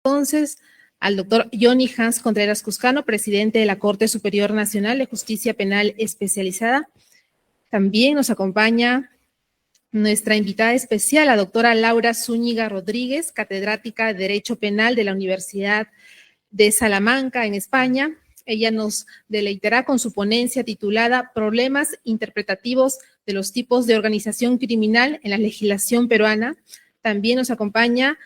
Entonces, al doctor Johnny Hans Contreras Cuscano, presidente de la Corte Superior Nacional de Justicia Penal Especializada. También nos acompaña nuestra invitada especial, la doctora Laura Zúñiga Rodríguez, catedrática de Derecho Penal de la Universidad de Salamanca, en España. Ella nos deleitará con su ponencia titulada Problemas interpretativos de los tipos de organización criminal en la legislación peruana. También nos acompaña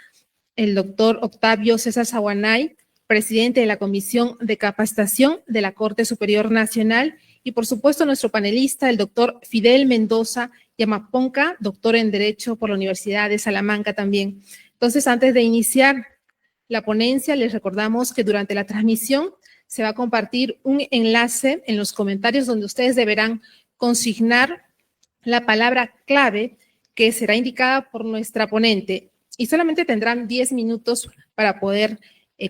el doctor Octavio César Saguanay, presidente de la Comisión de Capacitación de la Corte Superior Nacional, y por supuesto nuestro panelista, el doctor Fidel Mendoza Llamaponca, doctor en Derecho por la Universidad de Salamanca también. Entonces, antes de iniciar la ponencia, les recordamos que durante la transmisión se va a compartir un enlace en los comentarios donde ustedes deberán consignar la palabra clave que será indicada por nuestra ponente, y solamente tendrán 10 minutos para poder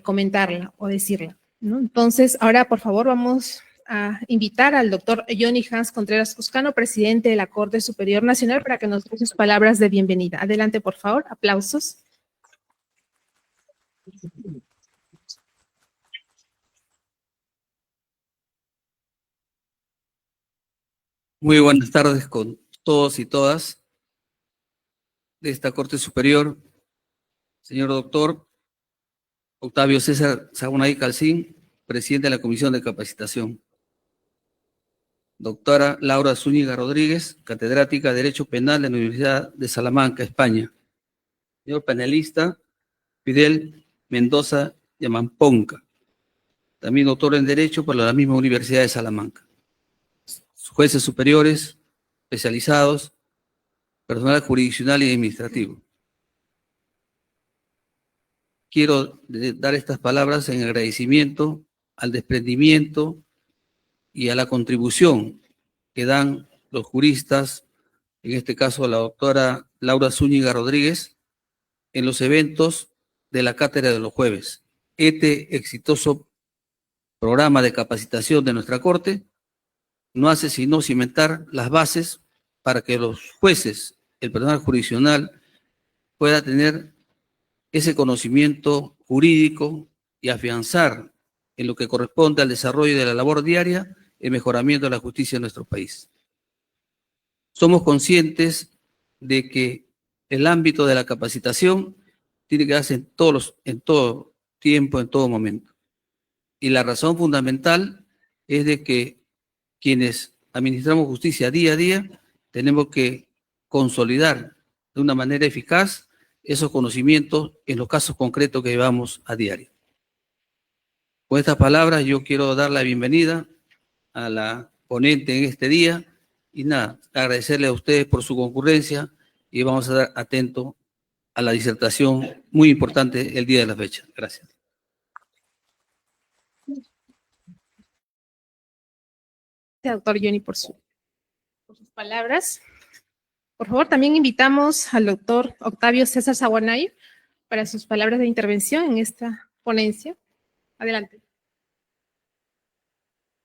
comentarla o decirla, ¿no? Entonces, ahora, por favor, vamos a invitar al doctor Johnny Hans Contreras Cuscano, presidente de la Corte Superior Nacional, para que nos dé sus palabras de bienvenida. Adelante, por favor. Aplausos. Muy buenas tardes con todos y todas de esta Corte Superior. Señor doctor Octavio César Saguanay Calcín, presidente de la Comisión de Capacitación. Doctora Laura Zúñiga Rodríguez, catedrática de Derecho Penal de la Universidad de Salamanca, España. Señor panelista, Fidel Mendoza Llamaponca, también doctor en Derecho por la misma Universidad de Salamanca. Jueces superiores, especializados, personal jurisdiccional y administrativo. Quiero dar estas palabras en agradecimiento al desprendimiento y a la contribución que dan los juristas, en este caso la doctora Laura Zúñiga Rodríguez, en los eventos de la cátedra de los jueves. Este exitoso programa de capacitación de nuestra Corte no hace sino cimentar las bases para que los jueces, el personal jurisdiccional, pueda tener ese conocimiento jurídico y afianzar en lo que corresponde al desarrollo de la labor diaria el mejoramiento de la justicia en nuestro país. Somos conscientes de que el ámbito de la capacitación tiene que darse en todo tiempo, en todo momento. Y la razón fundamental es de que quienes administramos justicia día a día tenemos que consolidar de una manera eficaz esos conocimientos en los casos concretos que llevamos a diario. Con estas palabras yo quiero dar la bienvenida a la ponente en este día y nada, agradecerle a ustedes por su concurrencia y vamos a estar atentos a la disertación muy importante el día de la fecha. Gracias. Gracias, doctor Johnny, por sus palabras. Por favor, también invitamos al doctor Octavio César Saguanay para sus palabras de intervención en esta ponencia. Adelante.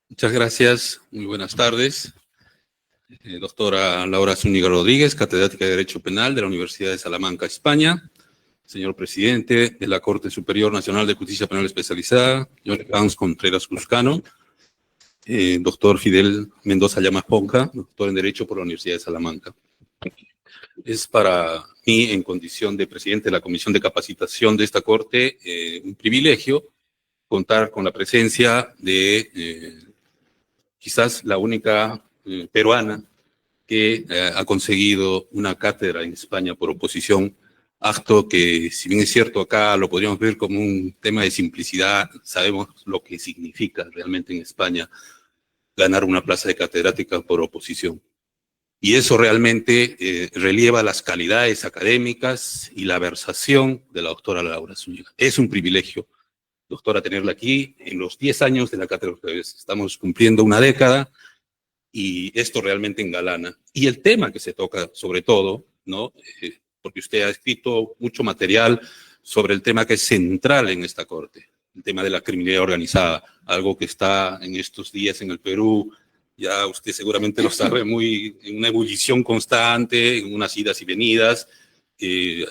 Muchas gracias. Muy buenas tardes. Doctora Laura Zúñiga Rodríguez, catedrática de Derecho Penal de la Universidad de Salamanca, España. Señor presidente de la Corte Superior Nacional de Justicia Penal Especializada, Johnny Hans Contreras Cuscano. Doctor Fidel Mendoza Llamaponca, doctor en Derecho por la Universidad de Salamanca. Es para mí, en condición de presidente de la Comisión de Capacitación de esta Corte, un privilegio contar con la presencia de quizás la única peruana que ha conseguido una cátedra en España por oposición, acto que, si bien es cierto, acá lo podríamos ver como un tema de simplicidad, sabemos lo que significa realmente en España ganar una plaza de catedrática por oposición. Y eso realmente relieva las calidades académicas y la versación de la doctora Laura Zúñiga. Es un privilegio, doctora, tenerla aquí en los 10 años de la cátedra. Estamos cumpliendo una década y esto realmente engalana. Y el tema que se toca, sobre todo, ¿no? Porque usted ha escrito mucho material sobre el tema que es central en esta Corte, el tema de la criminalidad organizada, algo que está en estos días en el Perú. Ya usted seguramente lo sabe, muy en una ebullición constante, en unas idas y venidas,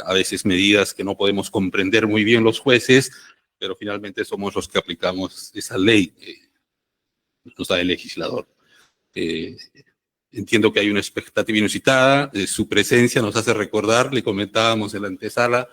a veces medidas que no podemos comprender muy bien los jueces, pero finalmente somos los que aplicamos esa ley que nos da el legislador. Entiendo que hay una expectativa inusitada, su presencia nos hace recordar, le comentábamos en la antesala,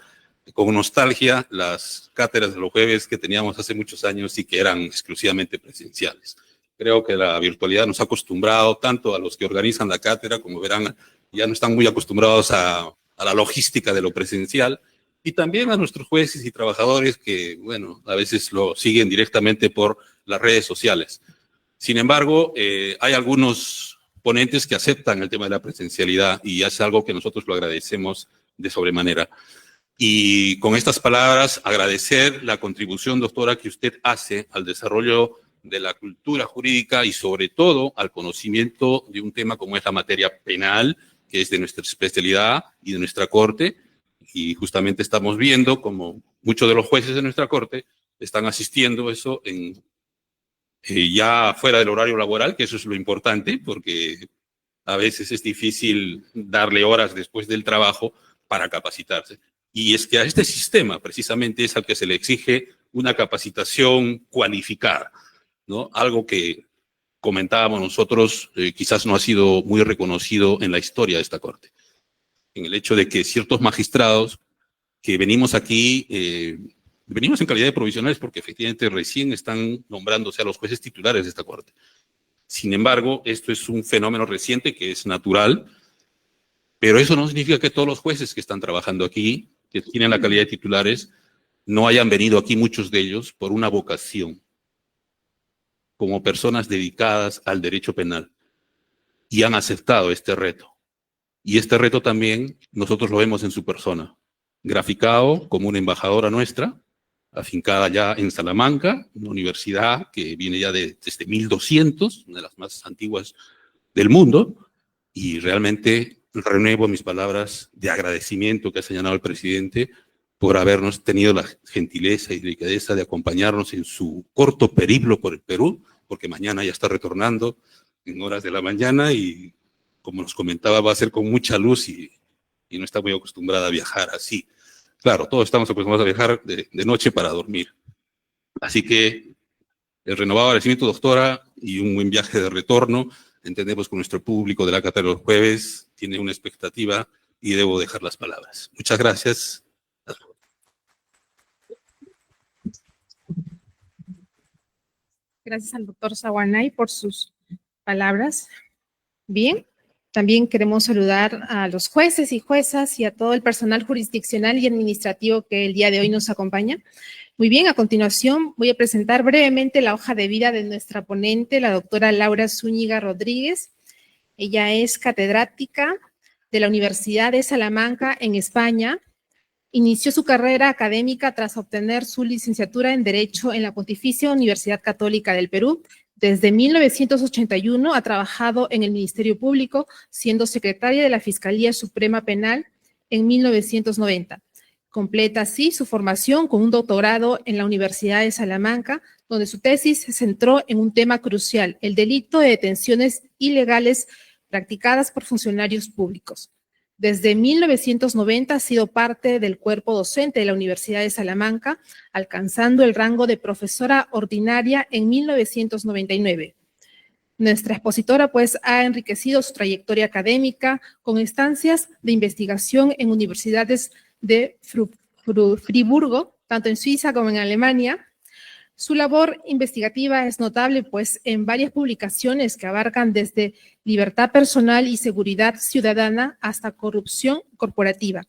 con nostalgia, las cátedras de los jueves que teníamos hace muchos años y que eran exclusivamente presenciales. Creo que la virtualidad nos ha acostumbrado tanto a los que organizan la cátedra, como verán, ya no están muy acostumbrados a la logística de lo presencial, y también a nuestros jueces y trabajadores que, bueno, a veces lo siguen directamente por las redes sociales. Sin embargo, hay algunos ponentes que aceptan el tema de la presencialidad y es algo que nosotros lo agradecemos de sobremanera. Y con estas palabras, agradecer la contribución, doctora, que usted hace al desarrollo de la cultura jurídica y sobre todo al conocimiento de un tema como es la materia penal, que es de nuestra especialidad y de nuestra corte. Y justamente estamos viendo como muchos de los jueces de nuestra corte están asistiendo eso en ya fuera del horario laboral, que eso es lo importante, porque a veces es difícil darle horas después del trabajo para capacitarse. Y es que a este sistema precisamente es al que se le exige una capacitación cualificada, ¿no? Algo que comentábamos nosotros, quizás no ha sido muy reconocido en la historia de esta Corte. En el hecho de que ciertos magistrados que venimos aquí, venimos en calidad de provisionales porque efectivamente recién están nombrándose a los jueces titulares de esta Corte. Sin embargo, esto es un fenómeno reciente que es natural, pero eso no significa que todos los jueces que están trabajando aquí, que tienen la calidad de titulares, no hayan venido aquí muchos de ellos por una vocación, como personas dedicadas al derecho penal, y han aceptado este reto. Y este reto también nosotros lo vemos en su persona, graficado como una embajadora nuestra, afincada ya en Salamanca, una universidad que viene ya desde 1200, una de las más antiguas del mundo, y realmente renuevo mis palabras de agradecimiento que ha señalado el presidente por habernos tenido la gentileza y delicadeza de acompañarnos en su corto periplo por el Perú, porque mañana ya está retornando en horas de la mañana y, como nos comentaba, va a ser con mucha luz y no está muy acostumbrada a viajar así. Claro, todos estamos acostumbrados a viajar de noche para dormir. Así que el renovado agradecimiento, doctora, y un buen viaje de retorno. Entendemos que nuestro público de la Cátedra de los Jueves tiene una expectativa y debo dejar las palabras. Muchas gracias. Gracias al doctor Sawanay por sus palabras. Bien, también queremos saludar a los jueces y juezas y a todo el personal jurisdiccional y administrativo que el día de hoy nos acompaña. Muy bien, a continuación voy a presentar brevemente la hoja de vida de nuestra ponente, la doctora Laura Zúñiga Rodríguez. Ella es catedrática de la Universidad de Salamanca en España. Inició su carrera académica tras obtener su licenciatura en Derecho en la Pontificia Universidad Católica del Perú. Desde 1981 ha trabajado en el Ministerio Público, siendo secretaria de la Fiscalía Suprema Penal en 1990. Completa así su formación con un doctorado en la Universidad de Salamanca, donde su tesis se centró en un tema crucial, el delito de detenciones ilegales practicadas por funcionarios públicos. Desde 1990 ha sido parte del cuerpo docente de la Universidad de Salamanca, alcanzando el rango de profesora ordinaria en 1999. Nuestra expositora, pues, ha enriquecido su trayectoria académica con estancias de investigación en universidades de Friburgo, tanto en Suiza como en Alemania. Su labor investigativa es notable, pues, en varias publicaciones que abarcan desde libertad personal y seguridad ciudadana hasta corrupción corporativa.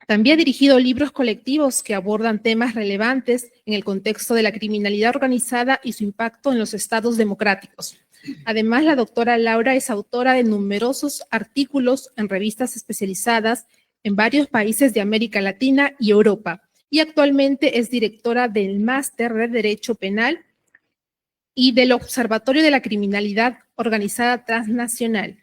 También ha dirigido libros colectivos que abordan temas relevantes en el contexto de la criminalidad organizada y su impacto en los estados democráticos. Además, la doctora Laura es autora de numerosos artículos en revistas especializadas en varios países de América Latina y Europa, y actualmente es directora del Máster de Derecho Penal y del Observatorio de la Criminalidad Organizada Transnacional.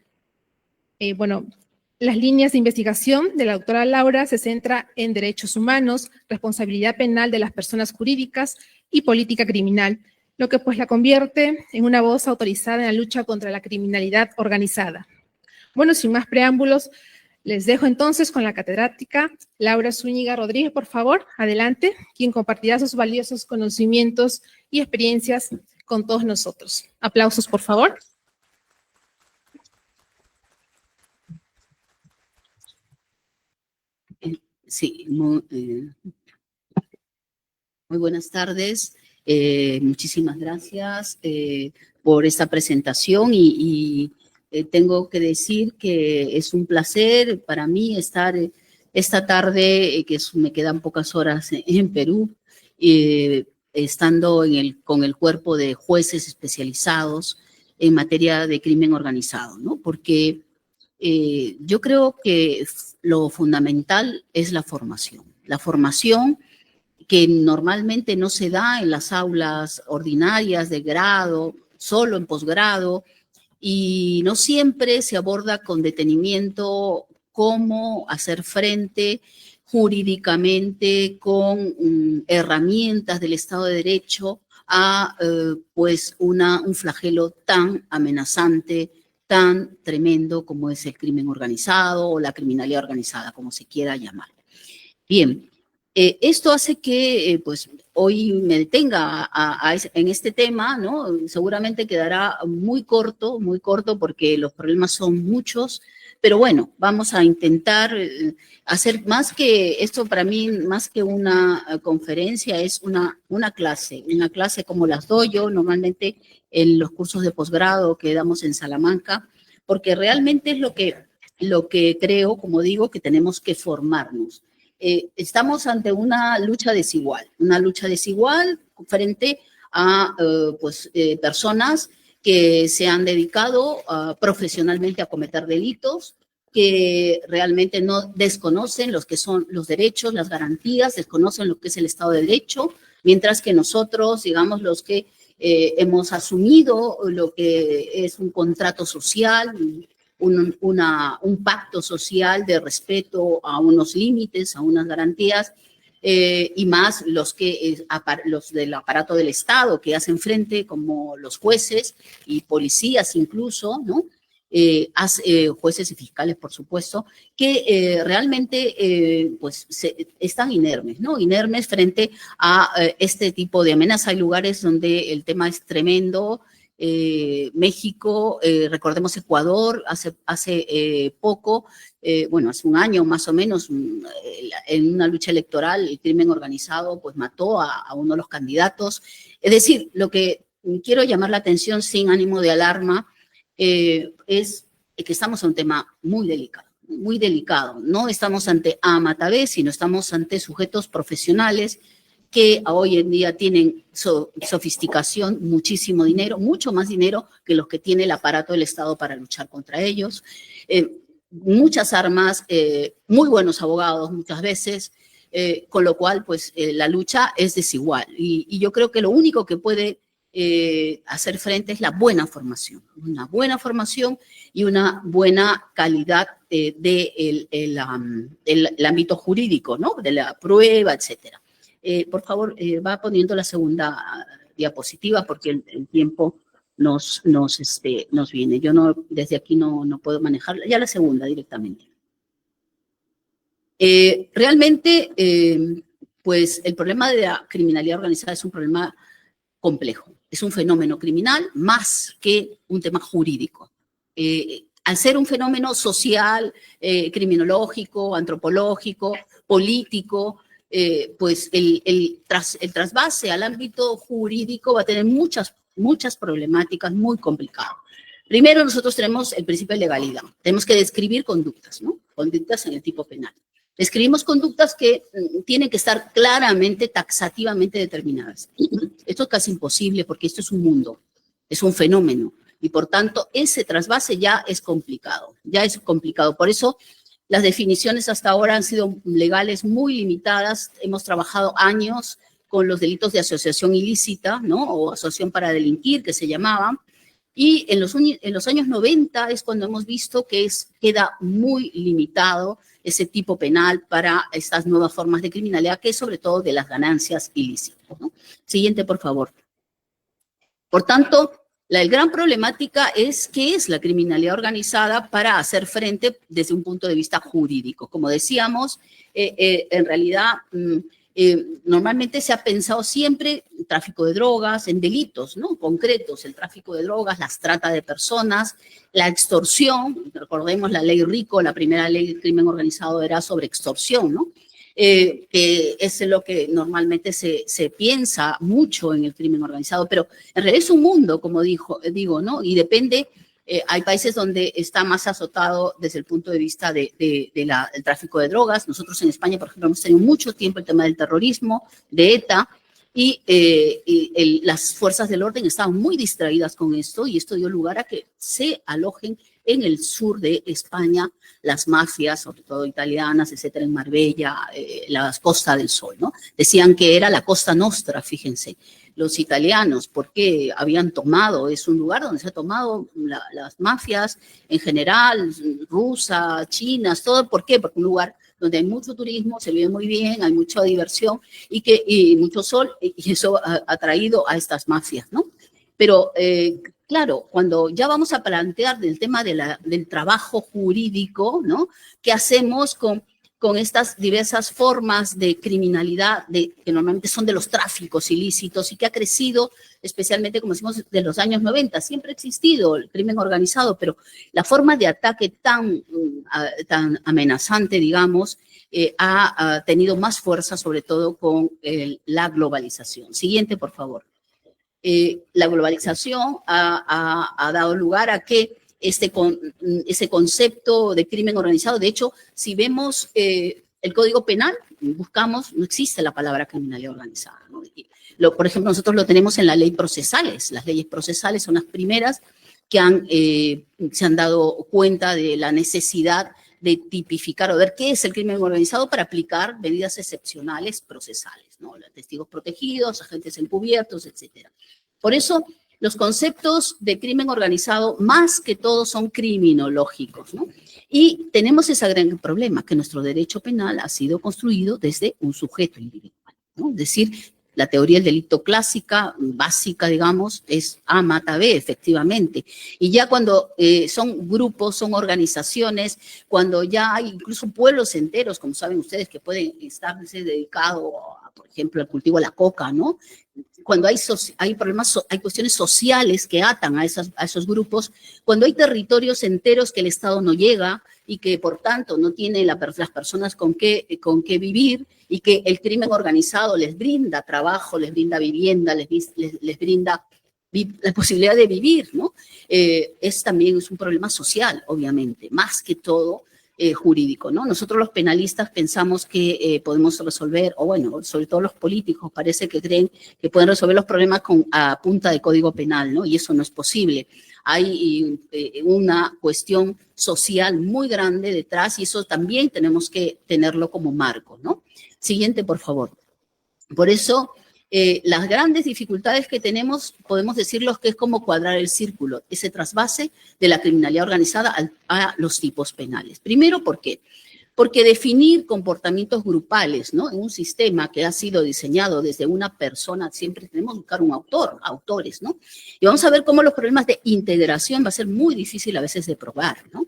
Las líneas de investigación de la doctora Laura se centran en derechos humanos, responsabilidad penal de las personas jurídicas y política criminal, lo que pues la convierte en una voz autorizada en la lucha contra la criminalidad organizada. Bueno, sin más preámbulos, Les dejo entonces con la catedrática Laura Zúñiga Rodríguez, por favor, adelante, quien compartirá sus valiosos conocimientos y experiencias con todos nosotros. Aplausos, por favor. Sí, muy buenas tardes. Muchísimas gracias por esta presentación y tengo que decir que es un placer para mí estar esta tarde, me quedan pocas horas en Perú, estando con el cuerpo de jueces especializados en materia de crimen organizado, ¿no? Porque yo creo que lo fundamental es la formación que normalmente no se da en las aulas ordinarias de grado, solo en posgrado, y no siempre se aborda con detenimiento cómo hacer frente jurídicamente con herramientas del Estado de Derecho a pues un flagelo tan amenazante, tan tremendo como es el crimen organizado o la criminalidad organizada, como se quiera llamar. Bien, esto hace que pues hoy me detenga en este tema, ¿no? Seguramente quedará muy corto porque los problemas son muchos, pero bueno, vamos a intentar hacer más que esto para mí, más que una conferencia, es una clase como las doy yo normalmente en los cursos de posgrado que damos en Salamanca, porque realmente es lo que creo, como digo, que tenemos que formarnos. Estamos ante una lucha desigual frente a personas que se han dedicado profesionalmente a cometer delitos, que realmente no desconocen los que son los derechos, las garantías, desconocen lo que es el Estado de Derecho, mientras que nosotros, digamos, los que hemos asumido lo que es un contrato social, un pacto social de respeto a unos límites, a unas garantías, y más los del aparato del Estado que hacen frente, como los jueces y policías incluso, ¿no? Jueces y fiscales, por supuesto, que realmente pues están inermes, ¿no? Inermes frente a este tipo de amenaza. Hay lugares donde el tema es tremendo. México, recordemos Ecuador, hace poco, hace un año más o menos, en una lucha electoral, el crimen organizado pues mató a uno de los candidatos. Es decir, lo que quiero llamar la atención sin ánimo de alarma es que estamos ante un tema muy delicado. No estamos ante A mata B, sino estamos ante sujetos profesionales que hoy en día tienen sofisticación, muchísimo dinero, mucho más dinero que los que tiene el aparato del Estado para luchar contra ellos. Muchas armas, muy buenos abogados muchas veces, con lo cual pues la lucha es desigual. Y yo creo que lo único que puede hacer frente es la buena formación, una buena formación y una buena calidad del ámbito jurídico, ¿no? De la prueba, etcétera. Por favor, va poniendo la segunda diapositiva porque el tiempo nos viene. Yo desde aquí no puedo manejarla. Ya la segunda directamente. Realmente, pues el problema de la criminalidad organizada es un problema complejo. Es un fenómeno criminal más que un tema jurídico. Al ser un fenómeno social, criminológico, antropológico, político, pues el trasvase al ámbito jurídico va a tener muchas problemáticas muy complicadas. Primero, nosotros tenemos el principio de legalidad. Tenemos que describir conductas, ¿no? Conductas en el tipo penal. Describimos conductas que tienen que estar claramente, taxativamente determinadas. Esto es casi imposible porque esto es un mundo, es un fenómeno. Y por tanto, ese trasvase ya es complicado. Por eso, las definiciones hasta ahora han sido legales muy limitadas. Hemos trabajado años con los delitos de asociación ilícita, ¿no? O asociación para delinquir, que se llamaban. Y en los años 90 es cuando hemos visto que queda muy limitado ese tipo penal para estas nuevas formas de criminalidad, que es sobre todo de las ganancias ilícitas, ¿no? Siguiente, por favor. Por tanto, La gran problemática es qué es la criminalidad organizada para hacer frente desde un punto de vista jurídico. Como decíamos, en realidad normalmente se ha pensado siempre en tráfico de drogas, en delitos, ¿no? Concretos, el tráfico de drogas, las trata de personas, la extorsión. Recordemos la ley RICO, la primera ley del crimen organizado era sobre extorsión, ¿no? Que es lo que normalmente se piensa mucho en el crimen organizado, pero en realidad es un mundo, como digo, ¿no? Y depende, hay países donde está más azotado desde el punto de vista del tráfico de drogas. Nosotros en España, por ejemplo, hemos tenido mucho tiempo el tema del terrorismo, de ETA, y las fuerzas del orden estaban muy distraídas con esto, y esto dio lugar a que se alojen en el sur de España las mafias, sobre todo italianas, etcétera, en Marbella, la Costa del Sol, ¿no? Decían que era la Costa Nostra, fíjense, los italianos, porque habían tomado, es un lugar donde se han tomado las mafias en general, rusas, chinas, todo. ¿Por qué? Porque un lugar donde hay mucho turismo, se vive muy bien, hay mucha diversión y mucho sol, y eso ha traído a estas mafias, ¿no? Pero, claro, cuando ya vamos a plantear del tema del trabajo jurídico, ¿no? ¿Qué hacemos con estas diversas formas de criminalidad que normalmente son de los tráficos ilícitos y que ha crecido especialmente, como decimos, de los años 90? Siempre ha existido el crimen organizado, pero la forma de ataque tan amenazante, digamos, ha tenido más fuerza, sobre todo con la globalización. Siguiente, por favor. La globalización ha dado lugar a que ese concepto de crimen organizado, de hecho, si vemos el Código Penal, buscamos, no existe la palabra criminalidad organizada, ¿no? Por ejemplo, nosotros lo tenemos en la ley procesales. Las leyes procesales son las primeras que se han dado cuenta de la necesidad de tipificar o ver qué es el crimen organizado para aplicar medidas excepcionales procesales, ¿no? Testigos protegidos, agentes encubiertos, etcétera. Por eso, los conceptos de crimen organizado, más que todo, son criminológicos, ¿no? Y tenemos ese gran problema, que nuestro derecho penal ha sido construido desde un sujeto individual, ¿no? Es decir, la teoría del delito clásica, básica, digamos, es A mata B, efectivamente. Y ya cuando son grupos, son organizaciones, cuando ya hay incluso pueblos enteros, como saben ustedes, que pueden estarse dedicados, por ejemplo, al cultivo de la coca, ¿no? Cuando hay problemas, hay cuestiones sociales que atan a esos grupos, cuando hay territorios enteros que el Estado no llega y que, por tanto, no tienen las personas con qué vivir, y que el crimen organizado les brinda trabajo, les brinda vivienda, les brinda la posibilidad de vivir, ¿no? También es un problema social, obviamente, más que todo jurídico, ¿no? Nosotros los penalistas pensamos que podemos resolver, o bueno, sobre todo los políticos parece que creen que pueden resolver los problemas a punta de código penal, ¿no? Y eso no es posible. Hay una cuestión social muy grande detrás, y eso también tenemos que tenerlo como marco, ¿no? Siguiente, por favor. Por eso, las grandes dificultades que tenemos, podemos decirlos que es como cuadrar el círculo, ese trasvase de la criminalidad organizada a los tipos penales. Primero, ¿por qué? Porque definir comportamientos grupales, ¿no? En un sistema que ha sido diseñado desde una persona, siempre tenemos que buscar un autores, ¿no? Y vamos a ver cómo los problemas de integración va a ser muy difícil a veces de probar, ¿no?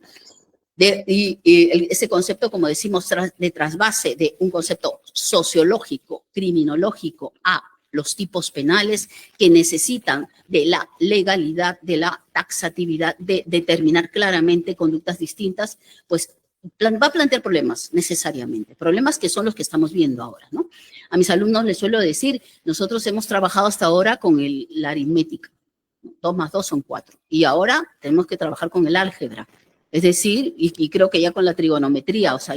Ese concepto, como decimos, de trasvase de un concepto sociológico, criminológico a los tipos penales que necesitan de la legalidad, de la taxatividad, de determinar claramente conductas distintas, pues va a plantear problemas necesariamente, problemas que son los que estamos viendo ahora, ¿no? A mis alumnos les suelo decir, nosotros hemos trabajado hasta ahora con la aritmética, 2 más 2 son 4, y ahora tenemos que trabajar con el álgebra. Es decir, y creo que ya con la trigonometría, o sea,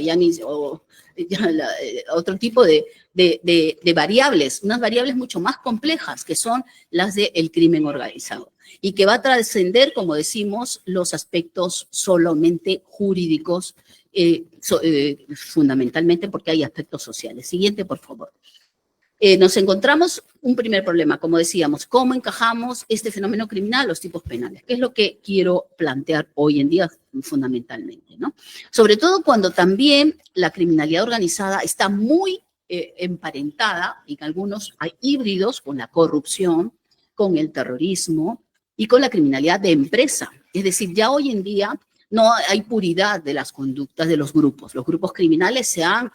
otro tipo de variables, unas variables mucho más complejas que son las del crimen organizado y que va a trascender, como decimos, los aspectos solamente jurídicos, fundamentalmente porque hay aspectos sociales. Siguiente, por favor. Nos encontramos un primer problema, como decíamos, ¿cómo encajamos este fenómeno criminal a los tipos penales? ¿Qué es lo que quiero plantear hoy en día fundamentalmente, ¿no? Sobre todo cuando también la criminalidad organizada está muy emparentada, y que algunos hay híbridos con la corrupción, con el terrorismo, y con la criminalidad de empresa. Es decir, ya hoy en día no hay puridad de las conductas de los grupos. Los grupos criminales se han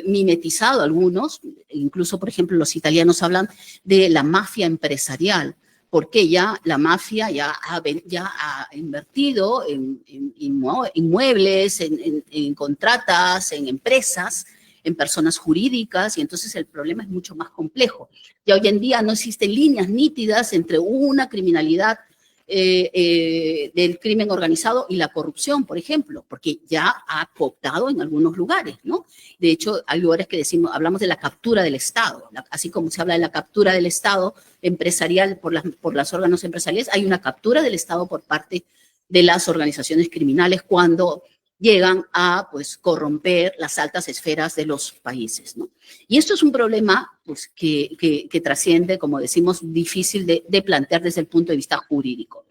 mimetizado algunos, incluso, por ejemplo, los italianos hablan de la mafia empresarial, porque ya la mafia ya ha invertido en inmuebles, en contratas, en empresas, en personas jurídicas, y entonces el problema es mucho más complejo. Ya hoy en día no existen líneas nítidas entre una criminalidad del crimen organizado y la corrupción, por ejemplo, porque ya ha cooptado en algunos lugares, ¿no? De hecho, hay lugares que hablamos de la captura del Estado, así como se habla de la captura del Estado empresarial por los órganos empresariales, hay una captura del Estado por parte de las organizaciones criminales cuando llegan a, pues, corromper las altas esferas de los países, ¿no? Y esto es un problema, pues, que trasciende, como decimos, difícil de plantear desde el punto de vista jurídico.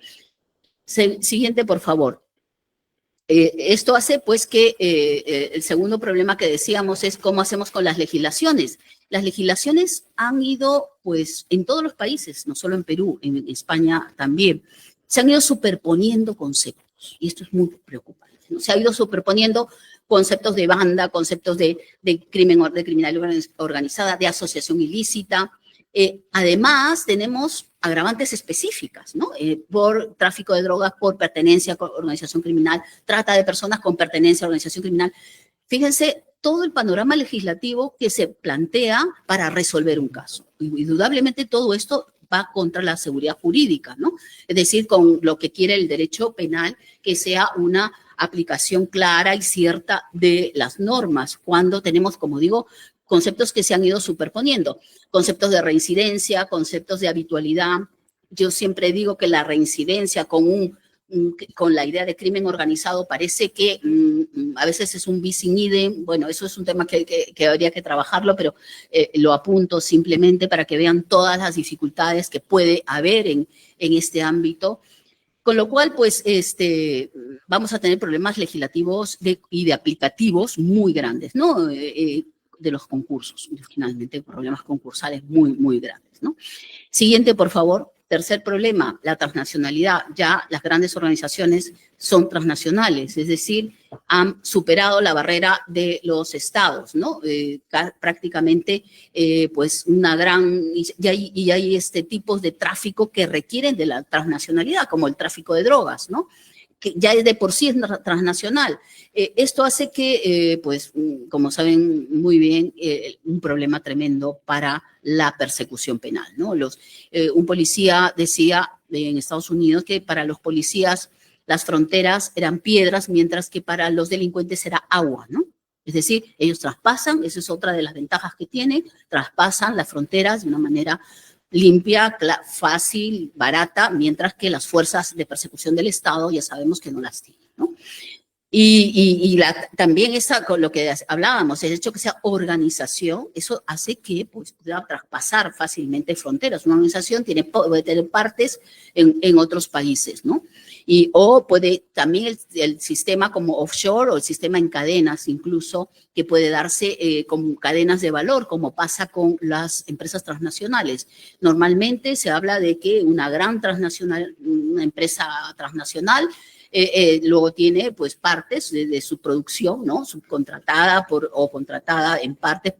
Siguiente, por favor. Esto hace, pues, que el segundo problema que decíamos es cómo hacemos con las legislaciones. Las legislaciones han ido, pues, en todos los países, no solo en Perú, en España también, se han ido superponiendo conceptos, y esto es muy preocupante, ¿no? Se ha ido superponiendo conceptos de banda, conceptos de criminalidad organizada, de asociación ilícita. Además, tenemos agravantes específicas, ¿no? Por tráfico de drogas, por pertenencia a organización criminal, trata de personas con pertenencia a organización criminal. Fíjense todo el panorama legislativo que se plantea para resolver un caso. Indudablemente todo esto va contra la seguridad jurídica, ¿no? Es decir, con lo que quiere el derecho penal, que sea una aplicación clara y cierta de las normas, cuando tenemos, como digo, conceptos que se han ido superponiendo, conceptos de reincidencia, conceptos de habitualidad. Yo siempre digo que la reincidencia con la idea de crimen organizado parece que a veces es un bis in idem. Bueno, eso es un tema que habría que trabajarlo, pero lo apunto simplemente para que vean todas las dificultades que puede haber en este ámbito. Con lo cual, pues, vamos a tener problemas legislativos y de aplicativos muy grandes, ¿no? De los concursos, finalmente problemas concursales muy, muy grandes, ¿no? Siguiente, por favor. Tercer problema, la transnacionalidad. Ya las grandes organizaciones son transnacionales, es decir, han superado la barrera de los estados, ¿no? Prácticamente, pues, y hay tipos de tráfico que requieren de la transnacionalidad, como el tráfico de drogas, ¿no? Que ya de por sí es transnacional. Esto hace que, pues, como saben muy bien, un problema tremendo para la persecución penal, ¿no? Un policía decía en Estados Unidos que para los policías las fronteras eran piedras, mientras que para los delincuentes era agua, ¿no? Es decir, ellos traspasan, esa es otra de las ventajas que tienen, traspasan las fronteras de una manera limpia, fácil, barata, mientras que las fuerzas de persecución del Estado ya sabemos que no las tienen, ¿no? También con lo que hablábamos, el hecho que sea organización, eso hace que, pues, pueda traspasar fácilmente fronteras. Una organización puede tener partes en otros países, ¿no? O puede también el sistema como offshore o el sistema en cadenas incluso, que puede darse como cadenas de valor, como pasa con las empresas transnacionales. Normalmente se habla de que una empresa transnacional luego tiene, pues, partes de su producción, ¿no? Subcontratada o contratada en partes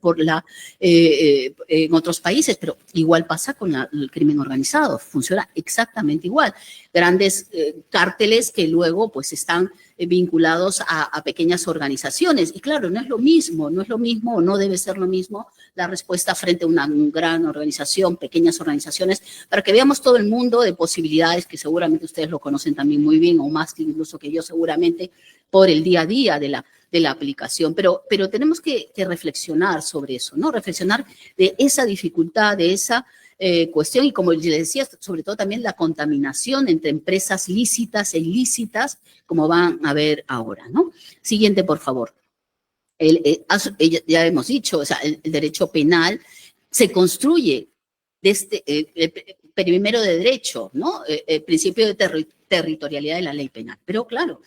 en otros países, pero igual pasa con el crimen organizado, funciona exactamente igual. Grandes cárteles que luego, pues, están vinculados a pequeñas organizaciones. Y claro, no es lo mismo, no debe ser lo mismo la respuesta frente a una gran organización, pequeñas organizaciones, para que veamos todo el mundo de posibilidades que seguramente ustedes lo conocen también muy bien, o más incluso que yo seguramente, por el día a día de la aplicación. Pero tenemos que reflexionar sobre eso, ¿no? Reflexionar de esa dificultad, de esa cuestión, y como les decía, sobre todo también la contaminación entre empresas lícitas e ilícitas, como van a ver ahora, ¿no? Siguiente, por favor. Ya hemos dicho, o sea, el derecho penal se construye desde primero de derecho, ¿no? El principio de territorialidad de la ley penal. Pero claro,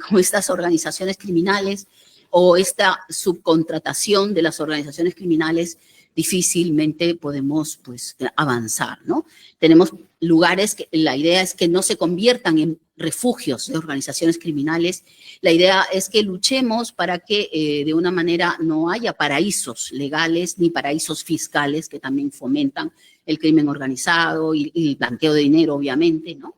con estas organizaciones criminales o esta subcontratación de las organizaciones criminales, difícilmente podemos pues avanzar, ¿no? Tenemos lugares que la idea es que no se conviertan en refugios de organizaciones criminales. La idea es que luchemos para que de una manera no haya paraísos legales ni paraísos fiscales que también fomentan el crimen organizado y el blanqueo de dinero, obviamente, ¿no?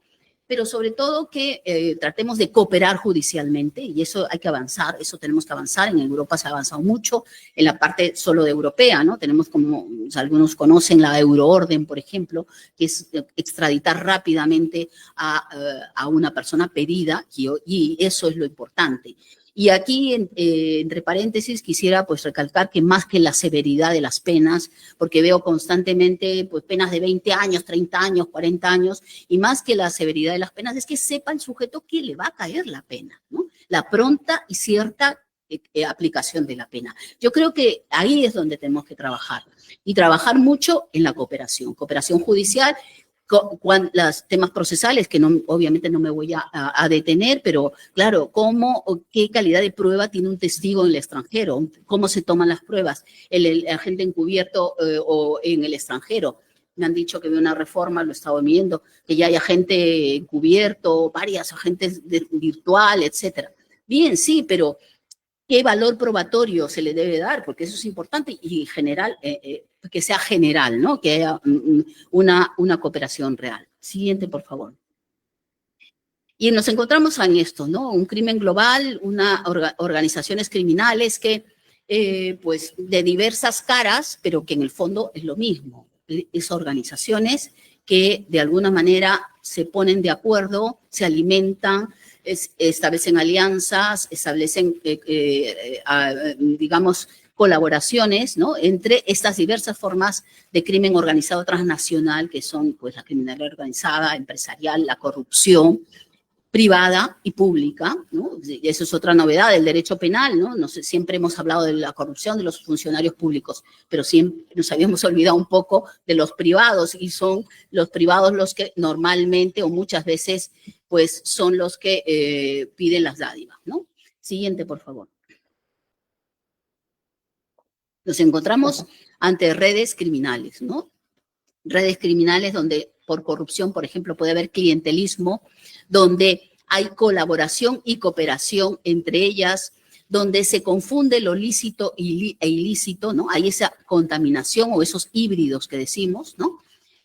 Pero sobre todo que tratemos de cooperar judicialmente, y eso hay que avanzar, eso tenemos que avanzar. En Europa se ha avanzado mucho, en la parte solo de europea, ¿no? Tenemos, como algunos conocen, la euroorden, por ejemplo, que es extraditar rápidamente a una persona pedida, y eso es lo importante. Y aquí, entre paréntesis, quisiera pues recalcar que más que la severidad de las penas, porque veo constantemente pues penas de 20 años, 30 años, 40 años, y más que la severidad de las penas es que sepa el sujeto que le va a caer la pena, ¿no? La pronta y cierta aplicación de la pena. Yo creo que ahí es donde tenemos que trabajar, y trabajar mucho en la cooperación judicial, los temas procesales, que no, obviamente no me voy a detener, pero claro, qué calidad de prueba tiene un testigo en el extranjero, cómo se toman las pruebas, el agente encubierto o en el extranjero. Me han dicho que de una reforma, lo he estado viendo, que ya hay agente encubierto, varias agentes virtual, etcétera. Bien, sí, pero ¿qué valor probatorio se le debe dar? Porque eso es importante, y general, que sea general, ¿no? Que haya una cooperación real. Siguiente, por favor. Y nos encontramos en esto, ¿no? Un crimen global, organizaciones criminales que, pues, de diversas caras, pero que en el fondo es lo mismo. Es organizaciones que de alguna manera se ponen de acuerdo, se alimentan, establecen alianzas, establecen, digamos, colaboraciones, ¿no? Entre estas diversas formas de crimen organizado transnacional, que son pues la criminalidad organizada, empresarial, la corrupción privada y pública, ¿no? Y eso es otra novedad del derecho penal, ¿no? No sé, siempre hemos hablado de la corrupción de los funcionarios públicos, pero siempre nos habíamos olvidado un poco de los privados, y son los privados los que normalmente o muchas veces pues son los que piden las dádivas, ¿no? Siguiente, por favor. Nos encontramos ante redes criminales, ¿no? Redes criminales donde por corrupción, por ejemplo, puede haber clientelismo, donde hay colaboración y cooperación entre ellas, donde se confunde lo lícito e ilícito, ¿no? Hay esa contaminación o esos híbridos que decimos, ¿no?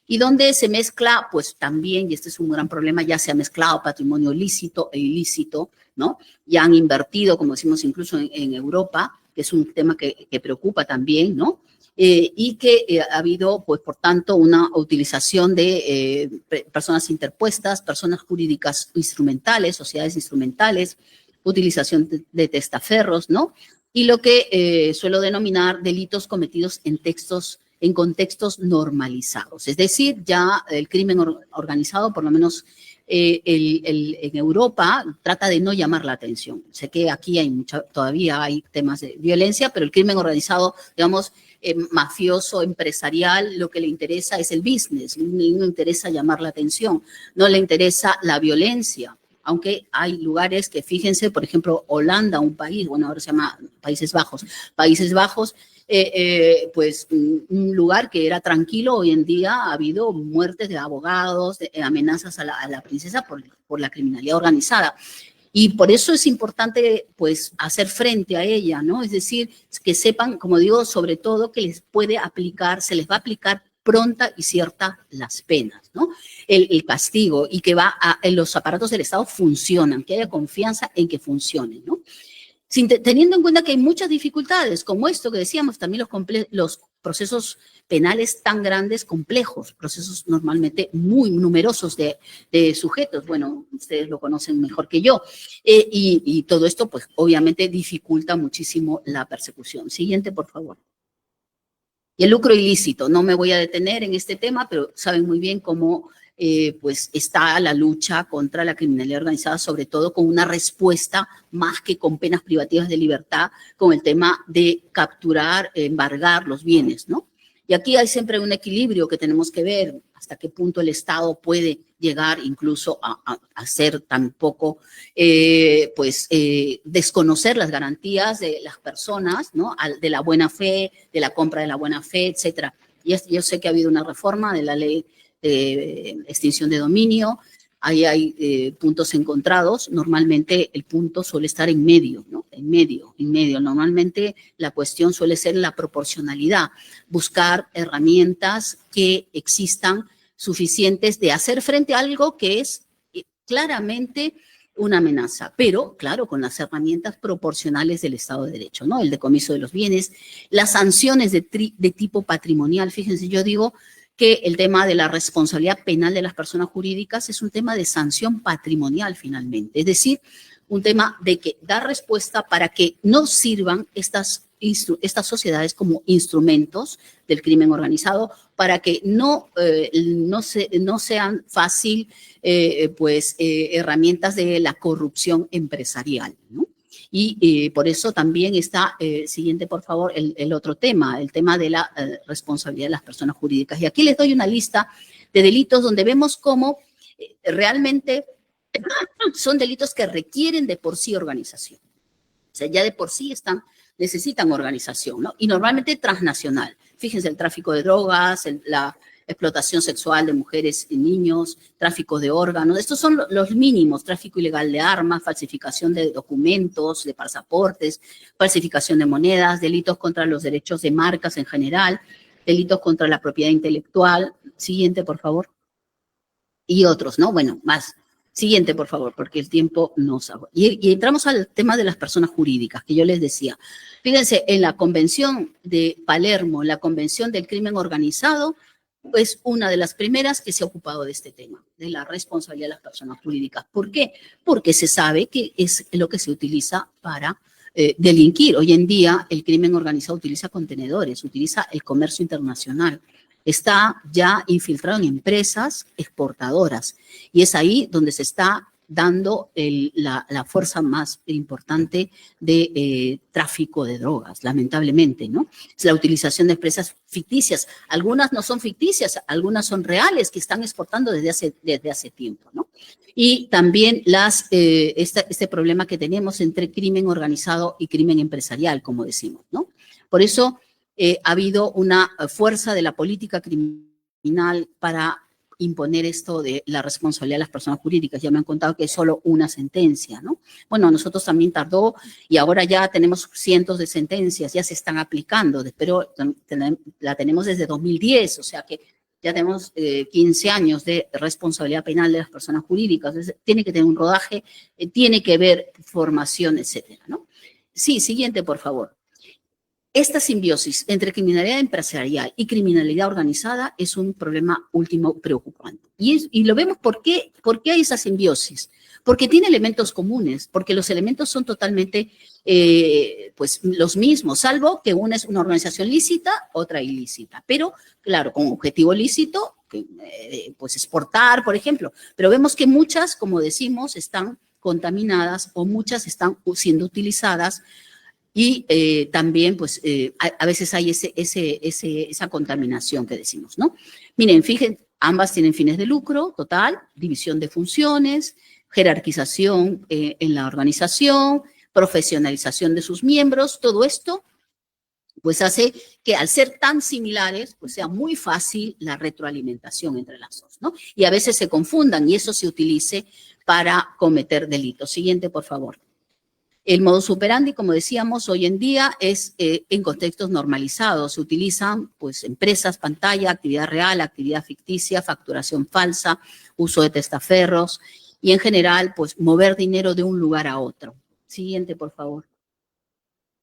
Y donde se mezcla, pues también, y este es un gran problema, ya se ha mezclado patrimonio lícito e ilícito, ¿no? Ya han invertido, como decimos incluso en Europa, que es un tema que preocupa también, ¿no? Y que ha habido, pues, por tanto, una utilización de personas interpuestas, personas jurídicas instrumentales, sociedades instrumentales, utilización de testaferros, ¿no? Y lo que suelo denominar delitos cometidos en contextos normalizados. Es decir, ya el crimen organizado, por lo menos en Europa, trata de no llamar la atención. Sé que aquí todavía hay temas de violencia, pero el crimen organizado, digamos, mafioso, empresarial, lo que le interesa es el business, no le interesa llamar la atención, no le interesa la violencia. Aunque hay lugares que, fíjense, por ejemplo, Holanda, un país, bueno, ahora se llama Países Bajos, pues un lugar que era tranquilo, hoy en día ha habido muertes de abogados, amenazas a la princesa por la criminalidad organizada. Y por eso es importante, pues, hacer frente a ella, ¿no? Es decir, que sepan, como digo, sobre todo que se les va a aplicar pronta y cierta las penas, ¿no? El castigo, y que los aparatos del Estado funcionan, que haya confianza en que funcionen, ¿no? Teniendo en cuenta que hay muchas dificultades, como esto que decíamos, también los procesos penales tan grandes, complejos, procesos normalmente muy numerosos de sujetos, bueno, ustedes lo conocen mejor que yo, y todo esto, pues, obviamente dificulta muchísimo la persecución. Siguiente, por favor. Y el lucro ilícito, no me voy a detener en este tema, pero saben muy bien cómo pues está la lucha contra la criminalidad organizada, sobre todo con una respuesta más que con penas privativas de libertad, con el tema de capturar, embargar los bienes, ¿no? Y aquí hay siempre un equilibrio que tenemos que ver hasta qué punto el Estado puede llegar incluso a hacer tampoco, desconocer las garantías de las personas, ¿no? De la buena fe, de la compra de la buena fe, etcétera. Y yo sé que ha habido una reforma de la ley de extinción de dominio. Ahí hay puntos encontrados. Normalmente el punto suele estar en medio, ¿no? En medio. Normalmente la cuestión suele ser la proporcionalidad. Buscar herramientas que existan suficientes de hacer frente a algo que es claramente una amenaza, pero claro, con las herramientas proporcionales del Estado de Derecho, ¿no? El decomiso de los bienes, las sanciones de tipo patrimonial. Fíjense, yo digo que el tema de la responsabilidad penal de las personas jurídicas es un tema de sanción patrimonial finalmente, es decir, un tema de que dar respuesta para que no sirvan estas sociedades como instrumentos del crimen organizado, para que no sean fácil herramientas de la corrupción empresarial, ¿no? Y por eso también está, siguiente por favor, el otro tema, el tema de la responsabilidad de las personas jurídicas. Y aquí les doy una lista de delitos donde vemos cómo realmente son delitos que requieren de por sí organización. O sea, ya de por sí necesitan organización, ¿no? Y normalmente transnacional. Fíjense, el tráfico de drogas, la explotación sexual de mujeres y niños, tráfico de órganos. Estos son los mínimos: tráfico ilegal de armas, falsificación de documentos, de pasaportes, falsificación de monedas, delitos contra los derechos de marcas en general, delitos contra la propiedad intelectual. Siguiente, por favor. Y otros, ¿no? Bueno, más. Siguiente, por favor, porque el tiempo nos agota. Y entramos al tema de las personas jurídicas, que yo les decía. Fíjense, en la Convención de Palermo, la Convención del Crimen Organizado, es una de las primeras que se ha ocupado de este tema, de la responsabilidad de las personas jurídicas. ¿Por qué? Porque se sabe que es lo que se utiliza para delinquir. Hoy en día el crimen organizado utiliza contenedores, utiliza el comercio internacional. Está ya infiltrado en empresas exportadoras y es ahí donde se está dando la fuerza más importante de tráfico de drogas, lamentablemente, ¿no? Es la utilización de empresas ficticias. Algunas no son ficticias, algunas son reales, que están exportando desde hace tiempo, ¿no? Y también este problema que tenemos entre crimen organizado y crimen empresarial, como decimos, ¿no? Por eso ha habido una fuerza de la política criminal para imponer esto de la responsabilidad de las personas jurídicas. Ya me han contado que es solo una sentencia, ¿no? Bueno, a nosotros también tardó y ahora ya tenemos cientos de sentencias, ya se están aplicando, pero la tenemos desde 2010, o sea que ya tenemos 15 años de responsabilidad penal de las personas jurídicas. Entonces, tiene que tener un rodaje, tiene que haber formación, etcétera, ¿no? Sí, siguiente, por favor. Esta simbiosis entre criminalidad empresarial y criminalidad organizada es un problema último preocupante. Y lo vemos ¿por qué hay esa simbiosis? Porque tiene elementos comunes, porque los elementos son totalmente los mismos, salvo que una es una organización lícita, otra ilícita. Pero, claro, con objetivo lícito, exportar, por ejemplo. Pero vemos que muchas, como decimos, están contaminadas o muchas están siendo utilizadas. Y también, a veces hay esa contaminación que decimos, ¿no? Miren, fíjense, ambas tienen fines de lucro, total, división de funciones, jerarquización en la organización, profesionalización de sus miembros, todo esto, pues hace que al ser tan similares, pues sea muy fácil la retroalimentación entre las dos, ¿no? Y a veces se confundan y eso se utilice para cometer delitos. Siguiente, por favor. El modus operandi, como decíamos, hoy en día es en contextos normalizados. Se utilizan empresas, pantalla, actividad real, actividad ficticia, facturación falsa, uso de testaferros y en general mover dinero de un lugar a otro. Siguiente, por favor.